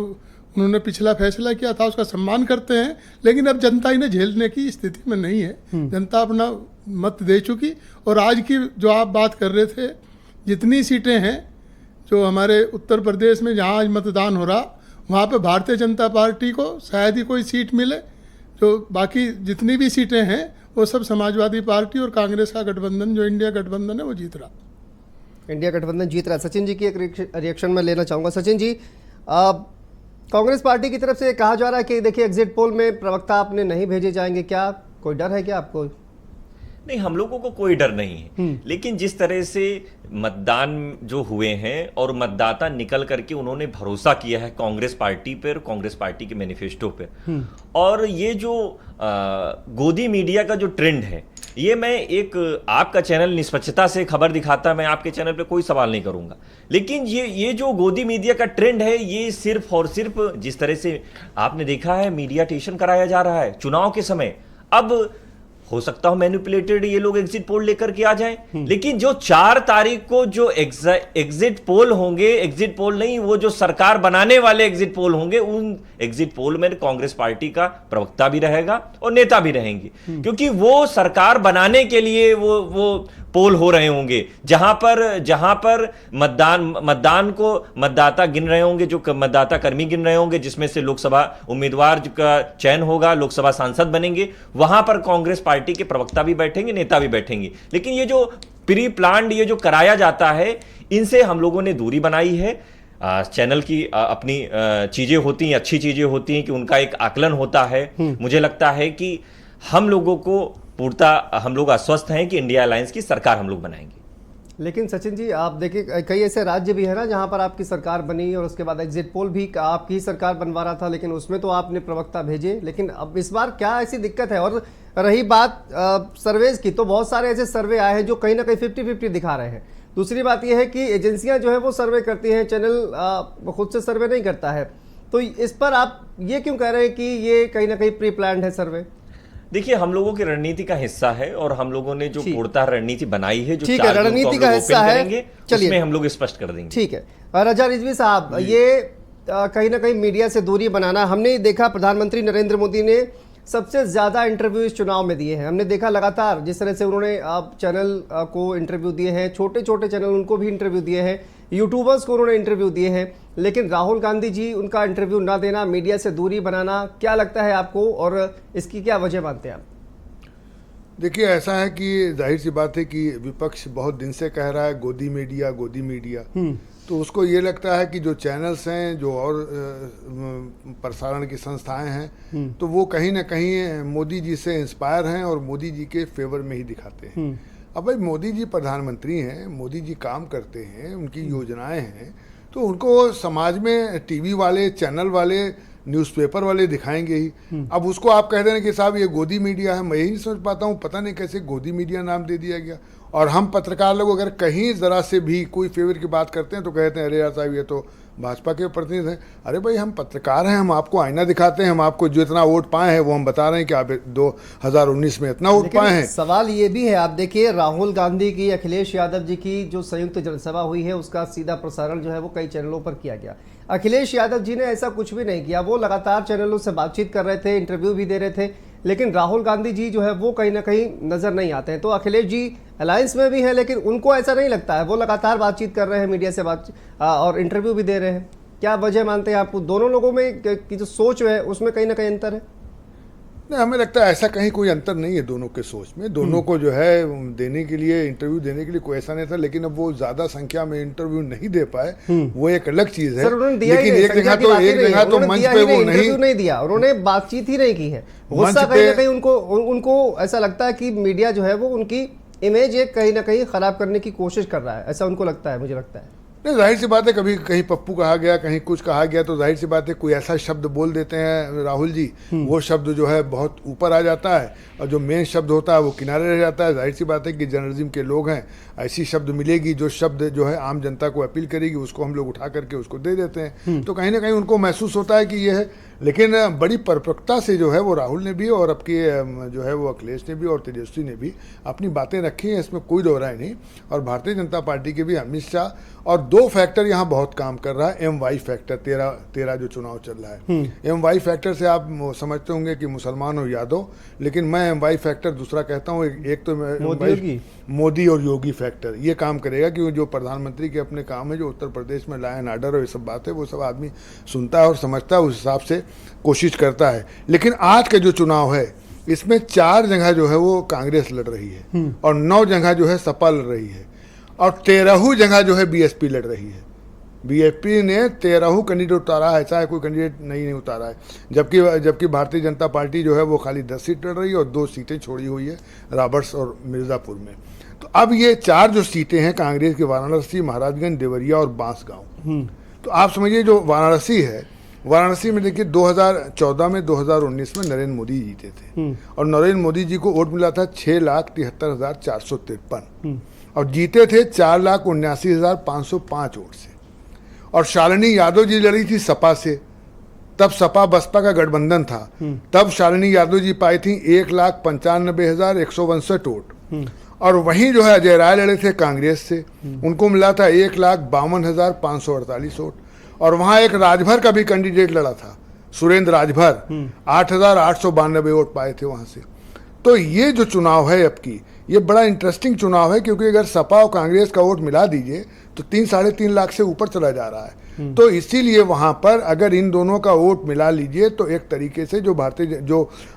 उन्होंने पिछला फैसला किया था उसका सम्मान करते हैं, लेकिन अब जनता इन्हें झेलने की स्थिति में नहीं है। जनता अपना मत दे चुकी। और आज की जो आप बात कर रहे थे, जितनी सीटें हैं जो हमारे उत्तर प्रदेश में जहाँ आज मतदान हो रहा, वहाँ पे भारतीय जनता पार्टी को शायद ही कोई सीट मिले। जो बाकी जितनी भी सीटें हैं वो सब समाजवादी पार्टी और कांग्रेस का गठबंधन, जो इंडिया गठबंधन है, वो जीत रहा। इंडिया गठबंधन जीत रहा है। सचिन जी की एक रिएक्शन में लेना चाहूँगा। सचिन जी, कांग्रेस पार्टी की तरफ से कहा जा रहा है कि देखिए एग्जिट पोल में प्रवक्ता आपने नहीं भेजे जाएंगे, क्या कोई डर है क्या आपको? नहीं, हम लोगों को कोई डर नहीं है, लेकिन जिस तरह से मतदान जो हुए हैं और मतदाता निकल करके उन्होंने भरोसा किया है कांग्रेस पार्टी पर, कांग्रेस पार्टी के मैनिफेस्टो पे, और ये जो गोदी मीडिया का जो ट्रेंड है, ये मैं एक आपका चैनल निष्पक्षता से खबर दिखाता है, मैं आपके चैनल पे कोई सवाल नहीं करूंगा, लेकिन ये जो गोदी मीडिया का ट्रेंड है, ये सिर्फ और सिर्फ जिस तरह से आपने देखा है मीडिया टेशन कराया जा रहा है चुनाव के समय, अब हो सकता हो मैनिपुलेटेड ये लोग एग्जिट पोल लेकर के आ जाएं, लेकिन जो 4 तारीख को जो एग्जिट पोल होंगे, एग्जिट पोल नहीं, वो जो सरकार बनाने वाले एग्जिट पोल होंगे, उन एग्जिट पोल में कांग्रेस पार्टी का प्रवक्ता भी रहेगा और नेता भी रहेंगे, क्योंकि वो सरकार बनाने के लिए वो पोल हो रहे होंगे, जहां पर मतदान को मतदाता गिन रहे होंगे, जो मतदाता कर्मी गिन रहे होंगे, जिसमें से लोकसभा उम्मीदवार का चयन होगा, लोकसभा सांसद बनेंगे, वहां पर कांग्रेस पार्टी के प्रवक्ता भी बैठेंगे, नेता भी बैठेंगे। लेकिन ये जो प्री प्लान्ड ये जो कराया जाता है, इनसे हम लोगों ने दूरी बनाई है। चैनल की अपनी चीजें होती हैं, अच्छी चीजें होती हैं कि उनका एक आकलन होता है। मुझे लगता है कि हम लोगों को पूर्णता हम लोग आश्वस्त हैं कि इंडिया अलायंस की सरकार हम लोग बनाएंगे। लेकिन सचिन जी, आप देखिए कई ऐसे राज्य भी है ना जहां पर आपकी सरकार बनी और उसके बाद एग्जिट पोल भी आपकी सरकार बनवा रहा था, लेकिन उसमें तो आपने प्रवक्ता भेजे, लेकिन अब इस बार क्या ऐसी दिक्कत है? और रही बात सर्वेज की, तो बहुत सारे ऐसे सर्वे आए हैं जो कहीं ना कहीं 50-50 दिखा रहे हैं। दूसरी बात यह है कि एजेंसियां जो है वो सर्वे करती हैं, चैनल खुद से सर्वे नहीं करता है, तो इस पर आप ये क्यों कह रहे हैं कि ये कहीं ना कहीं प्री प्लान्ड है सर्वे? देखिए, हम लोगों की रणनीति का हिस्सा है और हम लोगों ने जो पूर्णतः रणनीति बनाई है, जो ठीक है, रणनीति का हिस्सा है, चलिए उसमें हम लोग स्पष्ट कर देंगे। ठीक है। रजा रिजवी साहब, ये कहीं ना कहीं मीडिया से दूरी बनाना, हमने देखा प्रधानमंत्री नरेंद्र मोदी ने सबसे ज्यादा इंटरव्यू इस चुनाव में दिए हैं। हमने देखा लगातार जिस तरह से उन्होंने चैनल को इंटरव्यू दिए हैं, छोटे छोटे चैनल उनको भी इंटरव्यू दिए हैं, यूट्यूबर्स को उन्होंने इंटरव्यू दिए हैं, लेकिन राहुल गांधी जी उनका इंटरव्यू ना देना, मीडिया से दूरी बनाना, क्या लगता है आपको और इसकी क्या वजह मानते हैं आप? देखिए, ऐसा है कि जाहिर सी बात है कि विपक्ष बहुत दिन से कह रहा है गोदी मीडिया, तो उसको ये लगता है कि जो चैनल्स हैं, जो और प्रसारण की संस्थाएं हैं, तो वो कहीं ना कहीं मोदी जी से इंस्पायर हैं और मोदी जी के फेवर में ही दिखाते हैं। अब भाई मोदी जी प्रधानमंत्री हैं, मोदी जी काम करते हैं, उनकी योजनाएं हैं, तो उनको समाज में टीवी वाले, चैनल वाले, न्यूज़पेपर वाले दिखाएंगे ही। अब उसको आप कह रहे हैं कि साहब ये गोदी मीडिया है, मैं यही नहीं समझ पाता हूँ, पता नहीं कैसे गोदी मीडिया नाम दे दिया गया। और हम पत्रकार लोग अगर कहीं ज़रा से भी कोई फेवर की बात करते हैं तो कहते हैं अरे यार साहब ये तो भाजपा के प्रतिनिधि हैं। अरे भाई, हम पत्रकार हैं, हम आपको आईना दिखाते हैं, हम आपको जो इतना वोट पाए हैं वो हम बता रहे हैं कि आप 2019 में इतना वोट पाए हैं। सवाल ये भी है, आप देखिए राहुल गांधी की, अखिलेश यादव जी की जो संयुक्त जनसभा हुई है, उसका सीधा प्रसारण जो है वो कई चैनलों पर किया गया। अखिलेश यादव जी ने ऐसा कुछ भी नहीं किया, वो लगातार चैनलों से बातचीत कर रहे थे, इंटरव्यू भी दे रहे थे, लेकिन राहुल गांधी जी जो है वो कहीं ना कहीं नजर नहीं आते हैं। तो अखिलेश जी अलायंस में भी है, लेकिन उनको ऐसा नहीं लगता है, वो लगातार बातचीत कर रहे हैं, मीडिया से और इंटरव्यू भी दे रहे हैं। क्या वजह मानते हैं आप? दोनों लोगों में की जो सोच है उसमें कहीं ना कहीं अंतर है? नहीं, हमें लगता है ऐसा कहीं कोई अंतर नहीं है दोनों के सोच में। दोनों को जो है देने के लिए, इंटरव्यू देने के लिए कोई ऐसा नहीं था, लेकिन अब वो ज्यादा संख्या में इंटरव्यू नहीं दे पाए, वो एक अलग चीज है। लेकिन एक जगह तो मंच पे वो नहीं दिया, उन्होंने बातचीत ही नहीं की है। गुस्सा कहीं ना कहीं उनको ऐसा लगता है कि मीडिया जो है वो उनकी इमेज एक कहीं ना कहीं खराब करने की कोशिश कर रहा है, ऐसा उनको लगता है, मुझे लगता है। नहीं, जाहिर सी बात है, कभी कहीं पप्पू कहा गया, कहीं कुछ कहा गया, तो जाहिर सी बात है कोई ऐसा शब्द बोल देते हैं राहुल जी, वो शब्द जो है बहुत ऊपर आ जाता है और जो मेन शब्द होता है वो किनारे रह जाता है। जाहिर सी बात है कि जर्नलिज्म के लोग हैं, ऐसी शब्द मिलेगी जो शब्द जो है आम जनता को अपील करेगी, उसको हम लोग उठा करके उसको दे देते हैं, तो कहीं ना कहीं उनको महसूस होता है कि ये है। लेकिन बड़ी परिपक्वता से जो है वो राहुल ने भी और आपके जो है वो अखिलेश ने भी और तेजस्वी ने भी अपनी बातें रखी हैं, इसमें कोई दो राय नहीं। और भारतीय जनता पार्टी के भी अमित शाह, और 2 फैक्टर यहाँ बहुत काम कर रहा है। MY फैक्टर, 13 जो चुनाव चल रहा है, MY फैक्टर से आप समझते होंगे कि मुसलमान और यादव, लेकिन मैं MY फैक्टर दूसरा कहता हूँ। एक तो मोदी और योगी फैक्टर ये काम करेगा कि जो प्रधानमंत्री के अपने काम है, जो उत्तर प्रदेश में लॉ एंड ऑर्डर और ये सब बात है, वो सब आदमी सुनता है और समझता है, उस हिसाब से कोशिश करता है। लेकिन आज का जो चुनाव है इसमें 4 जगह जो है वो कांग्रेस लड़ रही है और 9 जगह जो है सपा लड़ रही है और 13 जगह जो है बीएसपी लड़ रही है। बीएसपी ने 13 कैंडिडेट उतारा है, ऐसा है कोई कैंडिडेट नहीं उतारा है, जबकि भारतीय जनता पार्टी जो है वो खाली 10 सीट लड़ रही है और 2 सीटें छोड़ी हुई है राबर्ट्स और मिर्ज़ापुर में। तो अब ये 4 जो सीटें हैं कांग्रेस की, वाराणसी, महाराजगंज, देवरिया और बांसगांव, तो आप समझिए जो वाराणसी है, वाराणसी में देखिए 2014 में 2019 में नरेंद्र मोदी जीते थे और नरेंद्र मोदी जी को वोट मिला था 6,73,453 और जीते थे 4,79,505 वोट से। और शालिनी यादव जी लड़ी थी सपा से, तब सपा बसपा का गठबंधन था, तब शालिनी यादव जी पाई थी 1,95,162 वोट। और वहीं जो है अजय राय लड़े थे कांग्रेस से, उनको मिला था 1,52,548 वोट। और वहां एक राजभर का भी कैंडिडेट लड़ा था, सुरेंद्र राजभर, 8,892 वोट पाए थे वहां से। तो ये जो चुनाव है अब की, ये बड़ा इंटरेस्टिंग चुनाव है, क्योंकि अगर सपा और कांग्रेस का वोट मिला दीजिए तो 3-3.5 लाख से ऊपर चला जा रहा है। तो इसीलिए वहां पर अगर इन दोनों का वोट मिला लीजिए तो एक तरीके से जो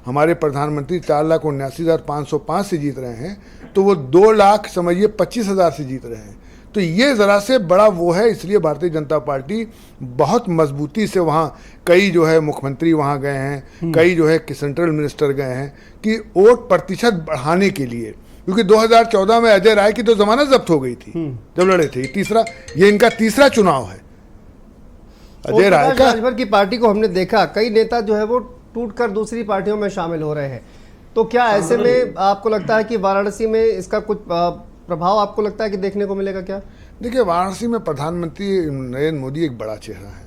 हमारे प्रधानमंत्री 4,79,505 से जीत रहे हैं, तो वो 2 लाख समझिए 25,000 से जीत रहे हैं। तो ये ज़रा से बड़ा वो है, इसलिए भारतीय जनता पार्टी बहुत मजबूती से वहाँ, कई जो है मुख्यमंत्री वहाँ गए हैं, कई जो है सेंट्रल मिनिस्टर गए हैं कि वोट प्रतिशत बढ़ाने के लिए, क्योंकि 2014 में अजय राय की तो जमानत जब्त हो गई थी जब लड़े थे। ये इनका तीसरा चुनाव है अजय राय का। राजभर की पार्टी को हमने देखा, कई नेता जो है वो टूटकर दूसरी पार्टियों में शामिल हो रहे हैं, तो क्या ऐसे में आपको लगता है कि वाराणसी में इसका कुछ प्रभाव आपको लगता है कि देखने को मिलेगा क्या? देखिए, वाराणसी में प्रधानमंत्री नरेंद्र मोदी एक बड़ा चेहरा है।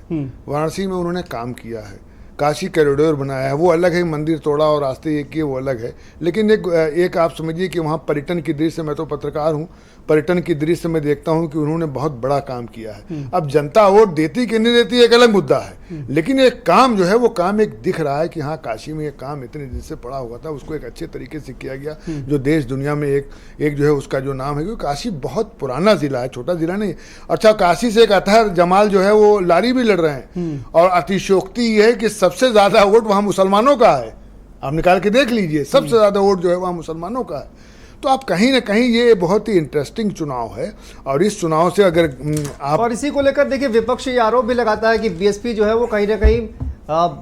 वाराणसी में उन्होंने काम किया है, काशी कॉरिडोर बनाया है, वो अलग है, मंदिर तोड़ा और रास्ते एक किए वो अलग है, लेकिन एक आप समझिए कि वहाँ पर्यटन की दृष्टि से, मैं तो पत्रकार हूँ, पर्यटन की दृष्टि से मैं देखता हूँ कि उन्होंने बहुत बड़ा काम किया है। अब जनता वोट देती कि नहीं देती एक अलग मुद्दा है, लेकिन एक काम जो है वो काम एक दिख रहा है कि हाँ, काशी में एक काम इतने दिन से पड़ा हुआ था, उसको एक अच्छे तरीके से किया गया, जो देश दुनिया में एक जो है उसका जो नाम है, क्योंकि काशी बहुत पुराना जिला है, छोटा जिला नहीं। अच्छा, काशी से एक अतहर जमाल जो है वो लारी भी लड़ रहे हैं, और अतिशयोक्ति ये है कि सबसे ज्यादा वोट वहाँ मुसलमानों का है, आप निकाल के देख लीजिए, सबसे ज्यादा वोट जो है वहाँ मुसलमानों का है। तो आप कहीं ना कहीं ये बहुत ही इंटरेस्टिंग चुनाव है, और इस चुनाव से अगर आप, और इसी को लेकर देखिए विपक्ष ये आरोप भी लगाता है कि बीएसपी जो है वो कहीं ना कहीं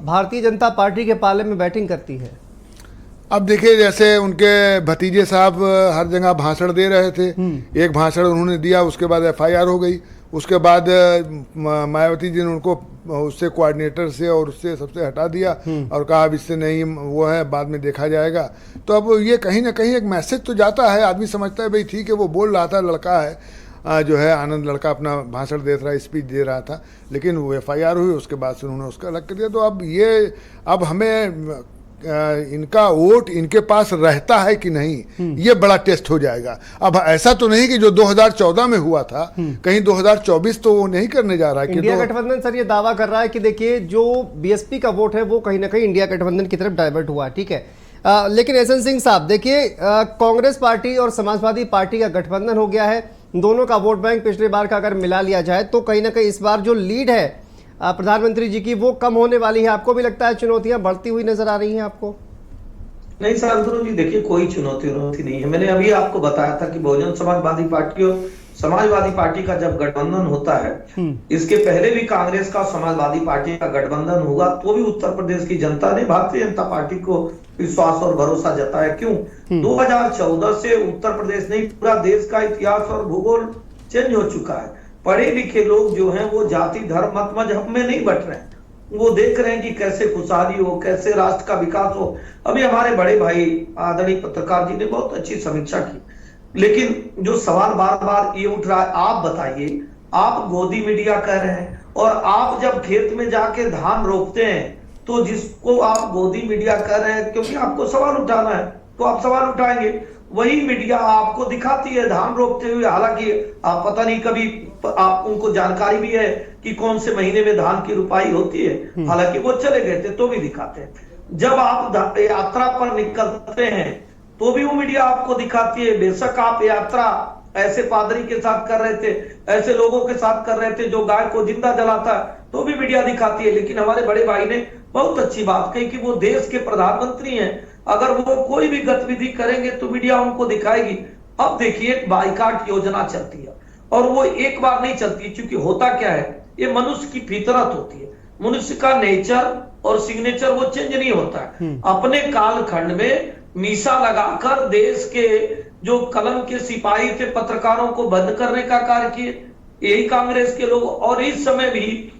भारतीय जनता पार्टी के पाले में बैटिंग करती है। अब देखिए, जैसे उनके भतीजे साहब हर जगह भाषण दे रहे थे, एक भाषण उन्होंने दिया, उसके बाद एफआईआर हो गई, उसके बाद मायावती जी ने उनको उससे कोऑर्डिनेटर से और उससे सबसे हटा दिया और कहा अब इससे नहीं वो है, बाद में देखा जाएगा। तो अब ये कहीं ना कहीं एक मैसेज तो जाता है, आदमी समझता है भाई ठीक है, वो बोल रहा था, लड़का है जो है आनंद लड़का अपना भाषण दे रहा, स्पीच दे रहा था, लेकिन वो एफआईआर हुई, उसके बाद से उन्होंने उसका अलग कर दिया। तो अब हमें इनका वोट इनके पास रहता है कि नहीं, ये बड़ा टेस्ट हो जाएगा। अब ऐसा तो नहीं कि जो 2014 में हुआ था, कहीं 2024 तो वो नहीं करने जा रहा है। इंडिया गठबंधन सर ये दावा कर रहा है कि देखिए जो बीएसपी का वोट है वो कहीं ना कहीं इंडिया गठबंधन की तरफ डाइवर्ट हुआ, ठीक है। लेकिन एसएन सिंह साहब देखिए, कांग्रेस पार्टी और समाजवादी पार्टी का गठबंधन हो गया है, दोनों का वोट बैंक पिछले बार का अगर मिला लिया जाए तो कहीं ना कहीं इस बार जो लीड है प्रधानमंत्री जी की वो कम होने वाली है। आपको भी लगता है चुनौतियां बढ़ती हुई नजर आ रही हैं आपको? नहीं शांतनु जी, देखिए कोई चुनौती नहीं है। मैंने अभी आपको बताया था कि बहुजन समाजवादी पार्टी और समाजवादी पार्टी का जब गठबंधन होता है, इसके पहले भी कांग्रेस का समाजवादी पार्टी का गठबंधन हुआ, तो भी उत्तर प्रदेश की जनता ने भारतीय जनता पार्टी को विश्वास और भरोसा जताया। क्यों? 2014 से उत्तर प्रदेश नहीं, पूरा देश का इतिहास और भूगोल चेंज हो चुका है। पढ़े लिखे लोग जो हैं वो जाति धर्म मत मजहब में नहीं बट रहे हैं, वो देख रहे हैं कि कैसे खुशहाली हो, कैसे राष्ट्र का विकास हो। अभी हमारे बड़े भाई आदरणीय पत्रकार जी ने बहुत अच्छी समीक्षा की, लेकिन जो सवाल बार बार ये उठ रहा है, आप बताइए, आप गोदी मीडिया कह रहे हैं, और आप जब खेत में जाके धान रोपते हैं तो जिसको आप गोदी मीडिया कह रहे हैं, क्योंकि आपको सवाल उठाना है तो आप सवाल उठाएंगे, वही मीडिया आपको दिखाती है धान रोपते हुए। हालांकि आप पता नहीं, कभी आप उनको जानकारी भी है कि कौन से महीने में धान की रुपाई होती है, हालांकि वो चले गए थे तो भी दिखाते हैं। जब आप यात्रा पर निकलते हैं तो भी वो मीडिया आपको दिखाती है। बेशक आप यात्रा ऐसे पादरी के साथ कर रहे थे, ऐसे लोगों के साथ कर रहे थे जो गाय को जिंदा जलाता है, तो भी मीडिया दिखाती है। लेकिन हमारे बड़े भाई ने बहुत अच्छी बात कही कि वो देश के प्रधानमंत्री हैं, अगर वो कोई भी गतिविधि करेंगे तो मीडिया उनको दिखाएगी। अब देखिए बाइकाट योजना चलती है और वो एक बार नहीं चलती, क्योंकि होता क्या है, ये मनुष्य की फितरत होती है, मनुष्य का नेचर और सिग्नेचर वो चेंज नहीं होता है। अपने कालखंड में मीसा लगाकर देश के जो कलम के सिपाही थे पत्रकारों को बंद करने का कार्य किए, यही कांग्रेस के लोग। और इस समय भी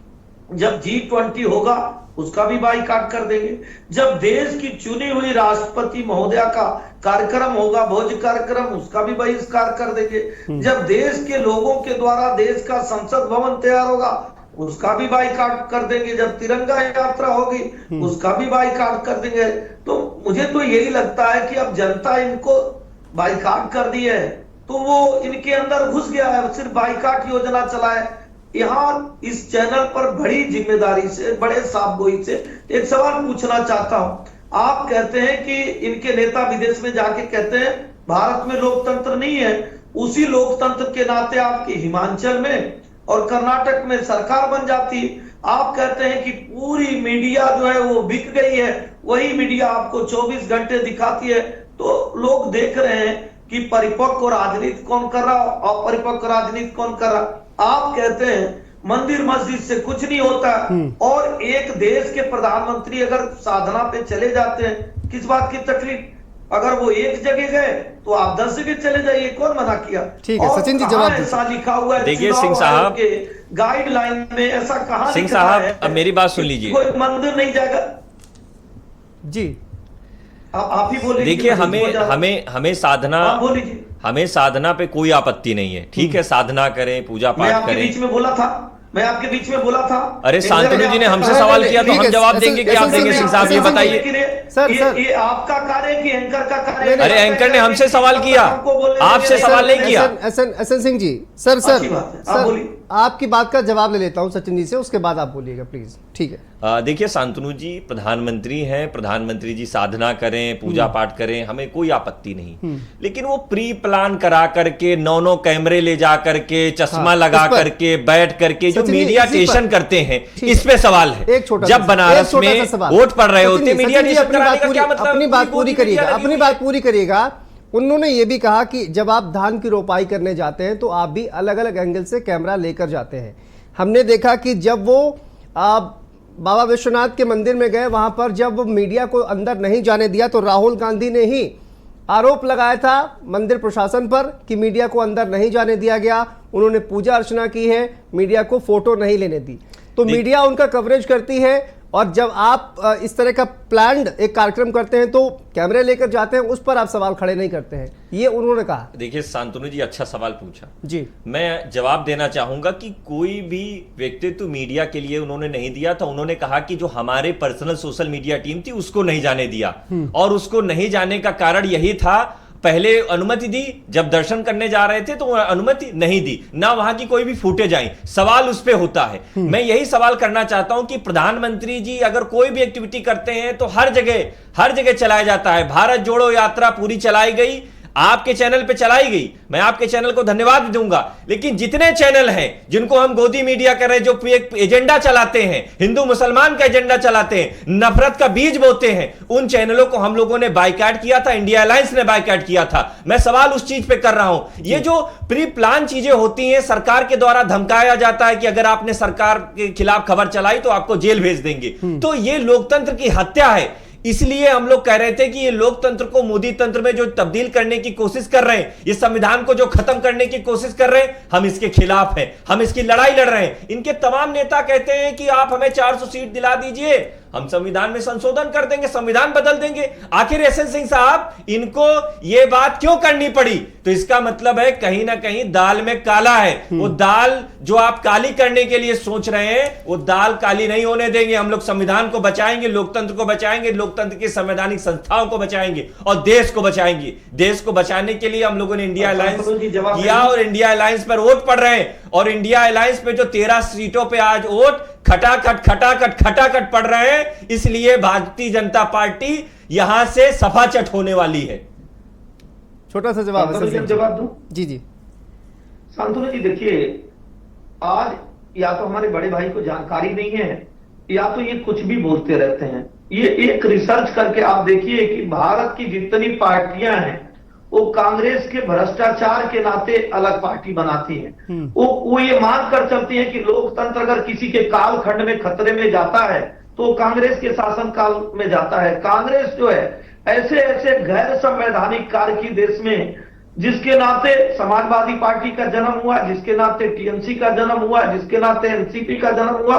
जब G20 होगा उसका भी बाइकाट कर देंगे। जब देश की चुनी हुई राष्ट्रपति महोदया का कार्यक्रम होगा, भोज कार्यक्रम, उसका भी बहिष्कार कर देंगे। जब देश के लोगों के द्वारा देश का संसद भवन तैयार होगा उसका भी बाइकाट कर देंगे। जब तिरंगा यात्रा होगी उसका भी बाइकाट कर देंगे। तो मुझे तो यही लगता है कि अब जनता इनको बाइकाट कर दी है तो वो इनके अंदर घुस गया है, सिर्फ बाइकाट योजना चला है। यहाँ इस चैनल पर बड़ी जिम्मेदारी से, बड़े साफगोई से एक सवाल पूछना चाहता हूं। आप कहते हैं कि इनके नेता विदेश में जाके कहते हैं भारत में लोकतंत्र नहीं है, उसी लोकतंत्र के नाते आपके हिमाचल में और कर्नाटक में सरकार बन जाती। आप कहते हैं कि पूरी मीडिया जो है वो बिक गई है, वही मीडिया आपको 24 घंटे दिखाती है। तो लोग देख रहे हैं कि परिपक्व राजनीति कौन कर रहा, अपरिपक्व राजनीति कौन कर रहा। आप कहते हैं मंदिर मस्जिद से कुछ नहीं होता, और एक देश के प्रधानमंत्री अगर साधना पे चले जाते हैं, किस बात की तकलीफ? अगर वो एक जगह गए तो आप 10 जगह चले जाइए, कौन मना किया? ठीक है सचिन जी, जवाब ऐसा लिखा हुआ है देखिए सिंह साहब के गाइडलाइन में, ऐसा कहां सिंह साहब अब मेरी बात सुन लीजिए। कोई मंदिर नहीं जाएगा जी, आप ही बोलिए। देखिए हमें साधना पे कोई आपत्ति नहीं है, ठीक है, साधना करें, पूजा मैं पाठ आपके करें। बीच में बोला था, मैं आपके बीच में बोला था। अरे शांतनु जी ने हमसे सवाल किया तो हम जवाब देंगे कि आप देंगे। सिंह साहब ये बताइए। सर ये आपका कार्य है कि एंकर का कार्य है? अरे एंकर ने हमसे सवाल किया, आपसे सवाल नहीं किया। एसएन सिंह जी, सर अच्छी बात है, आप बोलिए। आपकी बात का जवाब ले लेता हूं सचिन जी से, उसके बाद आप बोलिएगा प्लीज। ठीक है। देखिए शांतनु जी प्रधानमंत्री हैं, प्रधानमंत्री जी साधना करें, पूजा पाठ करें, हमें कोई आपत्ति नहीं, लेकिन वो प्री प्लान करा करके 9 कैमरे ले जा करके, चश्मा लगा करके, बैठ करके जो मीडिया टेशन करते हैं, इस पे सवाल है। एक छोटा जब बनारस में वोट पड़ रहे होते मीडिया टेशन कराने का क्या मतलब? अपनी बात पूरी करिएगा, अपनी बात पूरी करिएगा। उन्होंने ये भी कहा कि जब आप धान की रोपाई करने जाते हैं तो आप भी अलग अलग एंगल से कैमरा लेकर जाते हैं। हमने देखा कि जब वो बाबा विश्वनाथ के मंदिर में गए, वहां पर जब मीडिया को अंदर नहीं जाने दिया तो राहुल गांधी ने ही आरोप लगाया था मंदिर प्रशासन पर कि मीडिया को अंदर नहीं जाने दिया गया। उन्होंने पूजा अर्चना की है, मीडिया को फोटो नहीं लेने दी। तो मीडिया उनका कवरेज करती है, और जब आप इस तरह का प्लान्ड एक कार्यक्रम करते हैं तो कैमरे लेकर जाते हैं, उस पर आप सवाल खड़े नहीं करते हैं, ये उन्होंने कहा। देखिए शांतनु जी अच्छा सवाल पूछा जी, मैं जवाब देना चाहूंगा कि कोई भी व्यक्तित्व मीडिया के लिए उन्होंने नहीं दिया था। उन्होंने कहा कि जो हमारे पर्सनल सोशल मीडिया टीम थी उसको नहीं जाने दिया, और उसको नहीं जाने का कारण यही था, पहले अनुमति दी, जब दर्शन करने जा रहे थे तो अनुमति नहीं दी, ना वहां की कोई भी फुटेज आई। सवाल उस पे होता है। मैं यही सवाल करना चाहता हूं कि प्रधानमंत्री जी अगर कोई भी एक्टिविटी करते हैं तो हर जगह चलाया जाता है। भारत जोड़ो यात्रा पूरी चलाई गई, आपके चैनल पे चलाई गई, मैं आपके चैनल को धन्यवाद दूंगा। लेकिन जितने चैनल हैं जिनको हम गोदी मीडिया कर रहे हैं, जो एक एजेंडा चलाते हैं, हिंदू मुसलमान का एजेंडा चलाते हैं, नफरत का बीज बोते हैं, उन चैनलों को हम लोगों ने बाइकाट किया था, इंडिया अलायंस ने बाइकाट किया था। मैं सवाल उस चीज पे कर रहा हूं। ये जो प्री प्लान चीजें होती हैं, सरकार के द्वारा धमकाया जाता है कि अगर आपने सरकार के खिलाफ खबर चलाई तो आपको जेल भेज देंगे, तो ये लोकतंत्र की हत्या है। इसलिए हम लोग कह रहे थे कि ये लोकतंत्र को मोदी तंत्र में जो तब्दील करने की कोशिश कर रहे हैं, ये संविधान को जो खत्म करने की कोशिश कर रहे हैं, हम इसके खिलाफ हैं, हम इसकी लड़ाई लड़ रहे हैं। इनके तमाम नेता कहते हैं कि आप हमें 400 सीट दिला दीजिए, हम संविधान में संशोधन कर देंगे, संविधान बदल देंगे। आखिर एसएन सिंह साहब इनको ये बात क्यों करनी पड़ी? तो इसका मतलब है कहीं ना कहीं दाल में काला है। वो दाल जो आप काली करने के लिए सोच रहे हैं, वो दाल काली नहीं होने देंगे। हम लोग संविधान को बचाएंगे, लोकतंत्र को बचाएंगे, लोकतंत्र की संवैधानिक संस्थाओं को बचाएंगे और देश को बचाएंगे। देश को बचाने के लिए हम लोगों ने इंडिया अलायंस किया और इंडिया अलायंस पर वोट पड़ रहे हैं, और इंडिया अलायंस पे जो 13 सीटों पे आज वोट खटाखट पड़ रहे हैं। इसलिए भारतीय जनता पार्टी यहां से सफाचट होने वाली है। छोटा सा जवाब दूं? जी शांतनु जी, देखिए आज या तो हमारे बड़े भाई को जानकारी नहीं है, या तो ये कुछ भी बोलते रहते हैं। ये एक रिसर्च करके आप देखिए कि भारत की जितनी पार्टियां हैं वो कांग्रेस के भ्रष्टाचार के नाते अलग पार्टी बनाती है। वो ये मान कर चलती है कि लोकतंत्र अगर किसी के कालखंड में खतरे में जाता है तो कांग्रेस के शासन काल में जाता है। कांग्रेस जो है ऐसे ऐसे गैर संवैधानिक कार्य की देश में, जिसके नाते समाजवादी पार्टी का जन्म हुआ, जिसके नाते टीएमसी का जन्म हुआ, जिसके नाते एनसीपी का जन्म हुआ,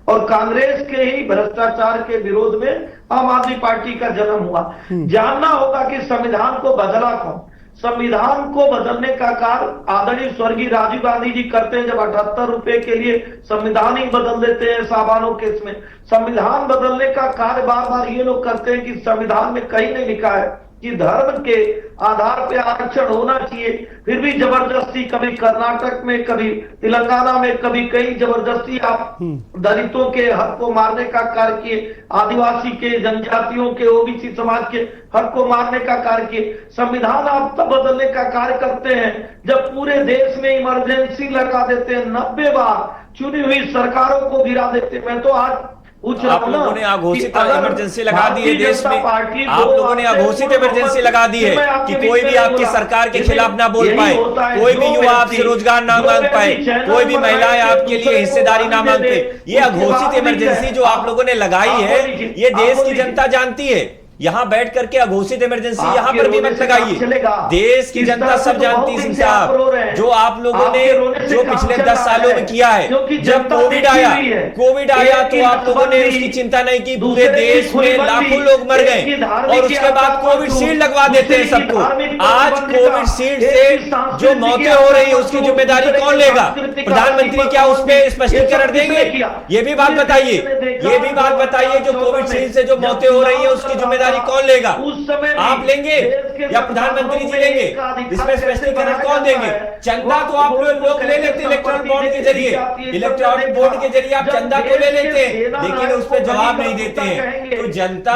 और कांग्रेस के ही भ्रष्टाचार के विरोध में आम आदमी पार्टी का जन्म हुआ। जानना होगा कि संविधान को बदला कौन। संविधान को बदलने का कार्य आदरणीय स्वर्गीय राजीव गांधी जी करते हैं, जब 78 रुपए के लिए संविधान ही बदल देते हैं साबानो केस में। संविधान बदलने का कार्य बार बार ये लोग करते हैं कि संविधान में कहीं नहीं लिखा है कि धर्म के आधार पे आरक्षण होना चाहिए, फिर भी जबरदस्ती कभी कर्नाटक में, कभी तेलंगाना में, कभी कहीं जबरदस्ती आप दलितों के हक को मारने का कार्य किए, आदिवासी के, जनजातियों के, ओबीसी समाज के हक को मारने का कार्य किए। संविधान आप तब बदलने का कार्य करते हैं जब पूरे देश में इमरजेंसी लगा देते हैं, 90 बार चुनी हुई सरकारों को गिरा देते हैं। मैं तो आज आप लोगों ने अघोषित इमरजेंसी लगा दी है देश में, आप लोगों ने अघोषित इमरजेंसी लगा दी है कि कोई भी आपकी सरकार के खिलाफ ना बोल पाए, कोई भी युवा आपसे रोजगार ना मांग पाए, कोई भी महिलाएं आपके लिए हिस्सेदारी ना मांग पाए। ये अघोषित इमरजेंसी जो आप लोगों ने लगाई है, ये देश की जनता जानती है। यहाँ बैठ करके अघोषित इमरजेंसी यहाँ पर भी मत लगाइए। देश की जनता सब जानती है सिंह साहब, जो आप लोगों ने जो पिछले 10 सालों में किया है। जब कोविड आया तो आप लोगों ने उसकी चिंता नहीं की। पूरे देश में लाखों लोग मर गए और उसके बाद कोविड शील्ड लगवा देते हैं सबको। आज कोविड शील्ड से जो मौतें हो रही है उसकी जिम्मेदारी कौन लेगा? प्रधानमंत्री क्या उस पर स्पष्टीकरण देंगे? ये भी बात बताइए, ये भी बात बताइए, जो कोविड शील्ड से जो मौतें हो रही है उसकी जिम्मेदारी कौन लेगा? उस समय आप लेंगे या प्रधानमंत्री जी लेंगे? इसमें स्पष्टीकरण कौन देंगे? चंदा तो आप लोग ले लेते इलेक्ट्रॉनिक बोर्ड के जरिए, इलेक्ट्रॉनिक बोर्ड के जरिए आप चंदा तो ले लेते हैं, लेकिन उस पर जवाब नहीं देते हैं। तो जनता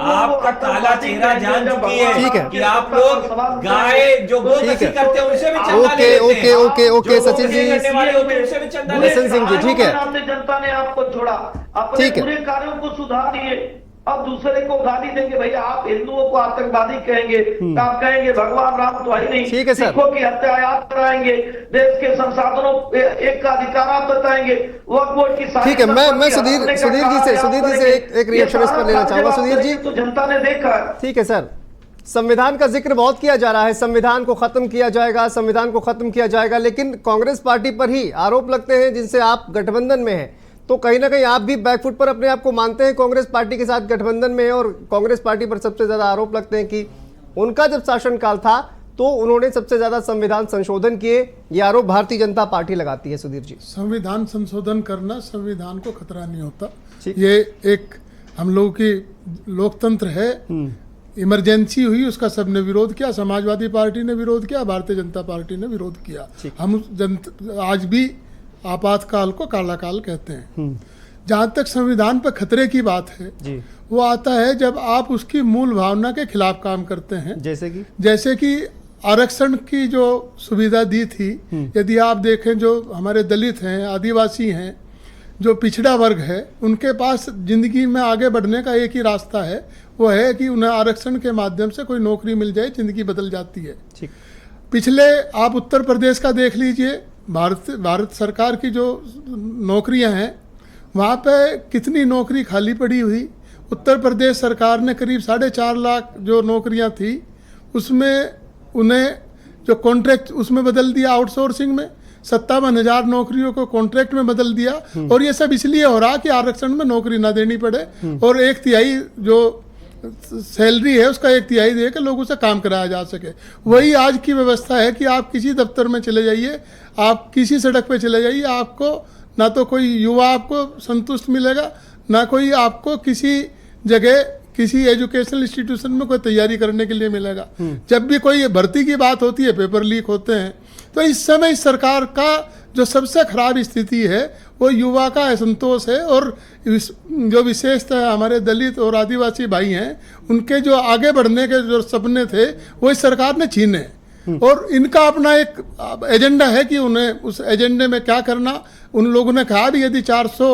आपका काला चेहरा जान चुकी है कि आप लोग गाय जो गोरखी करते हैं उनसे भी चंदा ले लेते हैं। ओके सचिन जी, उनसे भी चंदा ले लेते हैं। सिंह जी ठीक है, जनता ने आपको छोड़ा, अपने बुरे कार्यों को सुधार दिए, अब दूसरे को गाली देंगे। भैया आप हिंदुओं को आतंकवादी कहेंगे, आप कहेंगे भगवान राम तो है नहीं, ठीक है सर, सिखों की हत्या आप कराएंगे, देश के संसाधनों एक का अधिकार आप बताएंगे, वक्फ बोर्ड की। ठीक है, मैं सुधीर जी से एक रिएक्शन इस पर लेना चाहूंगा। सुधीर जी, तो जनता ने देखा। ठीक है सर, संविधान का जिक्र बहुत किया जा रहा है, संविधान को खत्म किया जाएगा, संविधान को खत्म किया जाएगा, लेकिन कांग्रेस पार्टी पर ही आरोप लगते हैं जिनसे आप गठबंधन में हैं। तो कहीं ना कहीं आप भी बैकफुट पर अपने आप को मानते हैं, कांग्रेस पार्टी के साथ गठबंधन में है, और कांग्रेस पार्टी पर सबसे ज्यादा आरोप लगते हैं कि उनका जब शासनकाल था तो उन्होंने सबसे ज्यादा संविधान संशोधन किए। ये आरोप भारतीय जनता पार्टी लगाती है। सुधीर जी, संविधान संशोधन करना संविधान को खतरा नहीं होता, ये एक हम लोगों की लोकतंत्र है। इमरजेंसी हुई, उसका सबने विरोध किया, समाजवादी पार्टी ने विरोध किया, भारतीय जनता पार्टी ने विरोध किया। हम आज भी आपातकाल को काला काल कहते हैं। जहाँ तक संविधान पर खतरे की बात है जी, वो आता है जब आप उसकी मूल भावना के खिलाफ काम करते हैं। जैसे कि आरक्षण की जो सुविधा दी थी, यदि आप देखें जो हमारे दलित हैं, आदिवासी हैं, जो पिछड़ा वर्ग है, उनके पास जिंदगी में आगे बढ़ने का एक ही रास्ता है, वो है कि उन्हें आरक्षण के माध्यम से कोई नौकरी मिल जाए, जिंदगी बदल जाती है। पिछले आप उत्तर प्रदेश का देख लीजिए, भारत सरकार की जो नौकरियां हैं वहाँ पे कितनी नौकरी खाली पड़ी हुई। उत्तर प्रदेश सरकार ने करीब 4.5 लाख जो नौकरियां थी उसमें उन्हें जो कॉन्ट्रैक्ट उसमें बदल दिया, आउटसोर्सिंग में 57,000 नौकरियों को कॉन्ट्रैक्ट में बदल दिया। और ये सब इसलिए हो रहा कि आरक्षण में नौकरी ना देनी पड़े और 1/3 जो सैलरी है उसका 1/3 दे के लोगों से काम कराया जा सके। वही आज की व्यवस्था है कि आप किसी दफ्तर में चले जाइए, आप किसी सड़क पे चले जाइए, आपको ना तो कोई युवा आपको संतुष्ट मिलेगा, ना कोई आपको किसी जगह किसी एजुकेशनल इंस्टीट्यूशन में कोई तैयारी करने के लिए मिलेगा। जब भी कोई भर्ती की बात होती है, पेपर लीक होते हैं। तो इस समय इस सरकार का जो सबसे खराब स्थिति है वो युवा का असंतोष है, और जो विशेषतः हमारे दलित और आदिवासी भाई हैं उनके जो आगे बढ़ने के जो सपने थे वो इस सरकार ने छीने। और इनका अपना एक एजेंडा है कि उन्हें उस एजेंडे में क्या करना। उन लोगों ने कहा भी यदि 400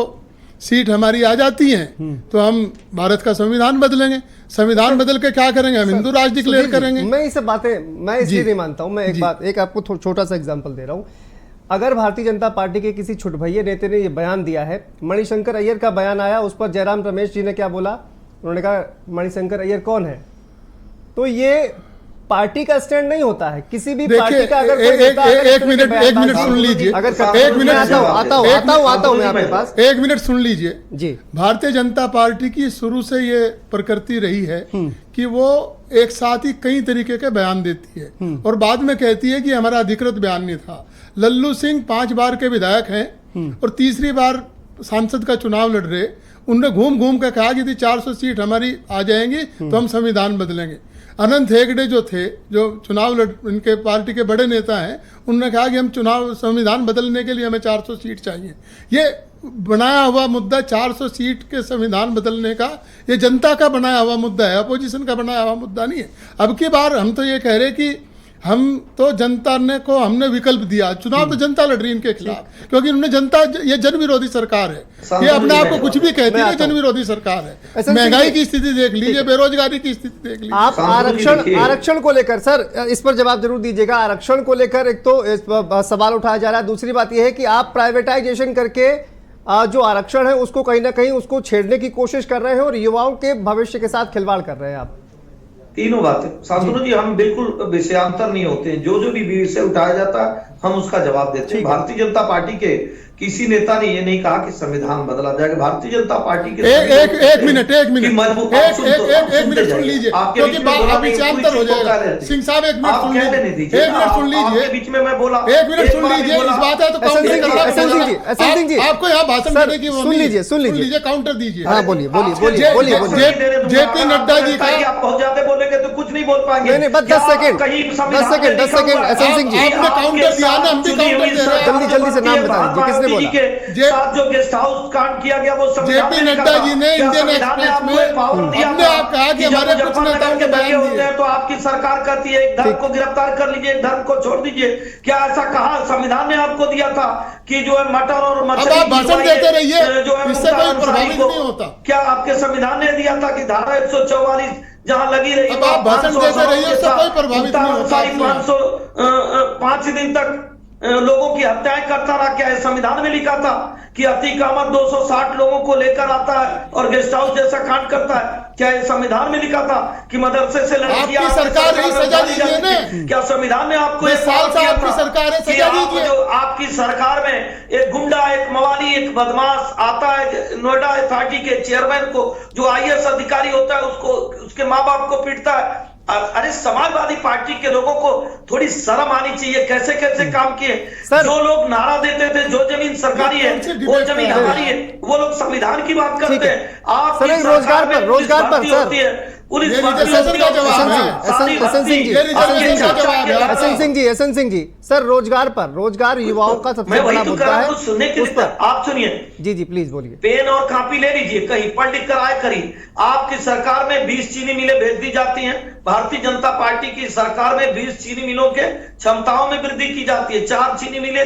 सीट हमारी आ जाती हैं तो हम भारत का संविधान बदलेंगे। संविधान बदल के क्या करेंगे? हम हिंदू राष्ट्र डिक्लेयर करेंगे। मैं ये सब बातें मैं इसलिए जी। नहीं मानता हूं। मैं एक आपको छोटा सा एग्जांपल दे रहा हूं। अगर भारतीय जनता पार्टी के किसी छुटभैये नेता ने ये बयान दिया है, मणिशंकर अय्यर का बयान आया, उस पर जयराम रमेश जी ने क्या बोला? उन्होंने कहा मणिशंकर अय्यर कौन है? तो ये पार्टी का स्टैंड नहीं होता है किसी भी पार्टी का। अगर एक मिनट सुन लीजिए। एक मिनट आता हूं मैं आपके पास। एक मिनट सुन लीजिए जी। भारतीय जनता पार्टी की शुरू से ये प्रकृति रही है कि वो एक साथ ही कई तरीके के बयान देती है और बाद में कहती है कि हमारा अधिकृत बयान नहीं था। लल्लू सिंह 5 बार के विधायक हैं और तीसरी बार सांसद का चुनाव लड़ रहे। उन्होंने घूम घूम कर कहा कि यदि 400 सीट हमारी आ जाएंगी तो हम संविधान बदलेंगे। अनंत हेगड़े जो थे, जो चुनाव इनके पार्टी के बड़े नेता हैं, उन्होंने कहा कि हम संविधान बदलने के लिए हमें 400 सीट चाहिए। ये बनाया हुआ मुद्दा 400 सीट के संविधान बदलने का, ये जनता का बनाया हुआ मुद्दा है, अपोजिशन का बनाया हुआ मुद्दा नहीं है। अब की बार हम तो ये कह रहे कि हम तो जनता ने को हमने विकल्प दिया। चुनाव तो जनता लड़ रही है इनके खिलाफ, क्योंकि उन्होंने जनता, ये जन विरोधी सरकार है, ये अपने आप को कुछ भी कहती है, जन विरोधी सरकार है। महंगाई की स्थिति देख लीजिए, बेरोजगारी की स्थिति देख लीजिए। आप आरक्षण को लेकर सर इस पर जवाब जरूर दीजिएगा। आरक्षण को लेकर एक तो सवाल उठाया जा रहा है, दूसरी बात यह है कि आप प्राइवेटाइजेशन करके जो आरक्षण है उसको कहीं ना कहीं उसको छेड़ने की कोशिश कर रहे हैं और युवाओं के भविष्य के साथ खिलवाड़ कर रहे हैं आप। तीनों बातें शांतनु जी, हम बिल्कुल विषयांतर नहीं होते हैं। जो भी विषय उठाया जाता है हम उसका जवाब देते हैं। भारतीय जनता पार्टी के किसी नेता ने ये नहीं कहा कि संविधान बदला जाएगा। भारतीय जनता पार्टी के एक मिनट सुन लीजिए, क्योंकि विषयांतर हो जाएगा। सिंह साहब एक मिनट सुन लीजिए, एक मिनट सुन लीजिए, बीच में मैं बोला, एक मिनट सुन लीजिए। इस बात है तो काउंटर करना, आपको यहाँ भाषण देने की सुन लीजिए, काउंटर दीजिए। हाँ बोलिए। जेपी नड्डा जी का आप बहुत ज्यादा बोलेंगे तो कुछ नहीं बोल पाएंगे। नहीं, बस 10 सेकंड एसएन सिंह जी, आपने काउंटर दिया ना, हम भी काउंटर दे रहे हैं। जल्दी से नाम बता दीजिए, किसने बोला? साथ जो गेस्ट हाउस कांड किया गया वो जेपी नड्डा जी ने इंडियन एक्सप्रेस में हमने आप कहा कि हमारे कुछ नेताओं के बयान होते हैं तो आपकी सरकार कहती है एक धर्म को गिरफ्तार कर लीजिए, एक धर्म को छोड़ दीजिए। क्या ऐसा कहा संविधान ने आपको दिया था कि जो है मटन और मछली आप भाषण देते रहिए, जो है इससे कोई प्रभावित नहीं होता। क्या आपके संविधान ने दिया था कि धारा 144 जहां लगी रही, अब आप भाषण देते रहिए, उससे कोई प्रभावित नहीं होता। 5 दिन तक लोगों की हत्याएं करता रहा? क्या संविधान में लिखा था कि अतीक अहमद 260 लोगों को लेकर आता है और गेस्ट हाउस जैसा कांड करता है? क्या ये संविधान में लिखा था कि मदरसे से लड़कियां? आपकी सरकार ही सजा दीजिए ना। क्या संविधान ने आपको इस साल से आपकी सरकार है, सजा दीजिए। आपकी सरकार में एक गुंडा, एक मवाली, एक बदमाश आता है नोएडा अथॉरिटी के चेयरमैन को, जो IAS अधिकारी होता है, उसको उसके माँ बाप को पीटता है। अरे समाजवादी पार्टी के लोगों को थोड़ी शर्म आनी चाहिए। कैसे कैसे काम किए। जो लोग नारा देते थे जो जमीन सरकारी है वो जमीन हमारी है, वो लोग संविधान की बात करते हैं। आप रोजगार पर sir SN Singh ji sir, रोजगार युवाओं का सबसे बड़ा मुद्दा है। उस पर आप सुनिए। जी प्लीज बोलिए। पेन और कॉपी ले लीजिए, कहीं पढ़ लिख कर आए करिए। आपकी सरकार में 20 चीनी मिलें भेज दी जाती हैं। भारतीय जनता पार्टी की सरकार में 20 चीनी मिलों के क्षमताओं में वृद्धि की जाती है। 4 चीनी मिलें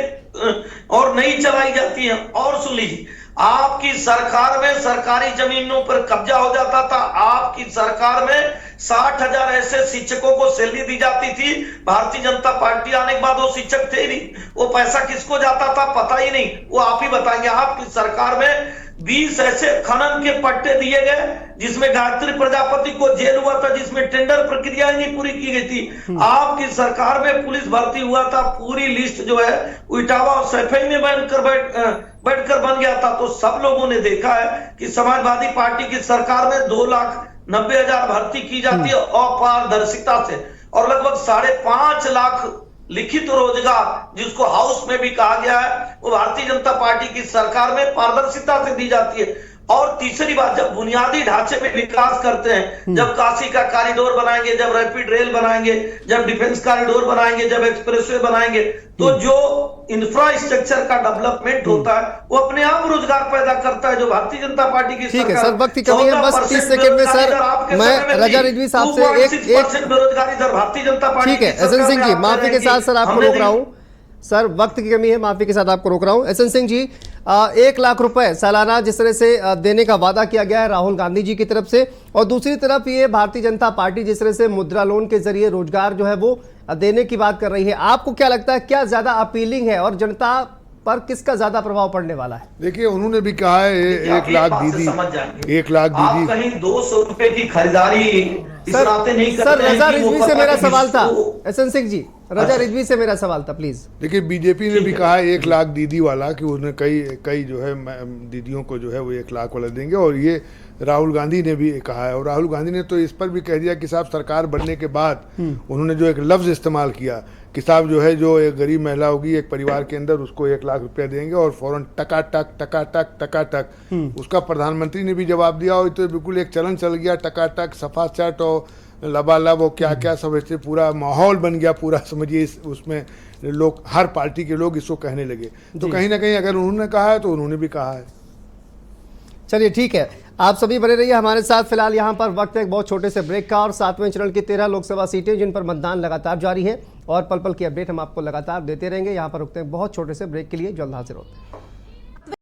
और नई चलाई जाती है। और सुन लीजिए, आपकी सरकार में सरकारी जमीनों पर कब्जा हो जाता था। आपकी सरकार में 60,000 ऐसे शिक्षकों को सैलरी दी जाती थी। भारतीय जनता पार्टी आने के बाद वो शिक्षक थे नहीं। वो पैसा किसको जाता था पता ही नहीं, वो आप ही बताएंगे। आपकी सरकार में 20 ऐसे खनन के पट्टे दिए गए जिसमें गायत्री प्रजापति को जेल हुआ था, जिसमें टेंडर प्रक्रिया नहीं पूरी की गई थी। आपकी सरकार में पुलिस भर्ती हुआ था, पूरी लिस्ट जो है इटावा और सैफई में बैठकर बन गया था। तो सब लोगों ने देखा है कि समाजवादी पार्टी की सरकार में 2,90,000 भर्ती की जाती है अपारदर्शिता से, और लगभग 5.5 लाख लिखित रोजगार, जिसको हाउस में भी कहा गया है, वो भारतीय जनता पार्टी की सरकार में पारदर्शिता से दी जाती है। और तीसरी बात, जब बुनियादी ढांचे में विकास करते हैं, जब काशी का कॉरिडोर बनाएंगे, जब रैपिड रेल बनाएंगे, जब डिफेंस कॉरिडोर बनाएंगे, जब एक्सप्रेसवे बनाएंगे, तो जो इंफ्रास्ट्रक्चर का डेवलपमेंट होता है वो अपने आप रोजगार पैदा करता है, जो भारतीय जनता पार्टी की ठीक है सर, वक्त की कमी है, बस 30 सेकंड में सर मैं रजा रिजवी साहब से एक बेरोजगारी दर भारतीय जनता पार्टी। ठीक है एसएन सिंह जी, माफी के साथ सर आपको रोक रहा हूं। सर वक्त की कमी है, माफी के साथ आपको रोक रहा हूं। एसएन सिंह जी, 1 लाख रुपए सालाना जिस तरह से देने का वादा किया गया है राहुल गांधी जी की तरफ से, और दूसरी तरफ ये भारतीय जनता पार्टी जिस तरह से मुद्रा लोन के जरिए रोजगार जो है वो देने की बात कर रही है, आपको क्या लगता है क्या ज्यादा अपीलिंग है और जनता पर किसका ज्यादा प्रभाव पड़ने वाला है? देखिए, उन्होंने भी कहा है 1 लाख दीदी, समझ जाएंगे 1 लाख आप दीदी। कहीं 200 रुपए की खरीदारी इस नाते नहीं करते सर हैं रजा कि वो रिजवी से पता मेरा कि सवाल था, जिसको- एसएन सिंह जी, रजा रिजवी से मेरा सवाल था, प्लीज। देखिए, बीजेपी ने ठीक भी है। कहा है 1 लाख दीदी वाला, कि उन्हें कई जो है दीदियों को जो है वो 1 लाख वाला देंगे। और ये राहुल गांधी ने भी कहा है, और राहुल गांधी ने तो इस पर भी कह दिया कि साहब सरकार बनने के बाद उन्होंने जो एक लफ्ज इस्तेमाल किया कि साहब जो है जो एक गरीब महिला होगी एक परिवार के अंदर, उसको 1 लाख रुपया देंगे और फौरन टकाटक टकाटक टकाटक। उसका प्रधानमंत्री ने भी जवाब दिया, और तो बिल्कुल एक चलन चल गया, टकाटक सफाचट और लबालब और क्या क्या सब, ऐसे पूरा माहौल बन गया पूरा, समझिए उसमें लोग, हर पार्टी के लोग इसको कहने लगे। तो कहीं ना कहीं अगर उन्होंने कहा है तो उन्होंने भी कहा है। चलिए ठीक है, आप सभी बने रहिए हमारे साथ। फिलहाल यहाँ पर वक्त है एक बहुत छोटे से ब्रेक का, और 7वें चरण की 13 लोकसभा सीटें जिन पर मतदान लगातार जारी है, और पल पल की अपडेट हम आपको लगातार देते रहेंगे। यहाँ पर रुकते हैं बहुत छोटे से ब्रेक के लिए, जल्द हाजिर होते हैं।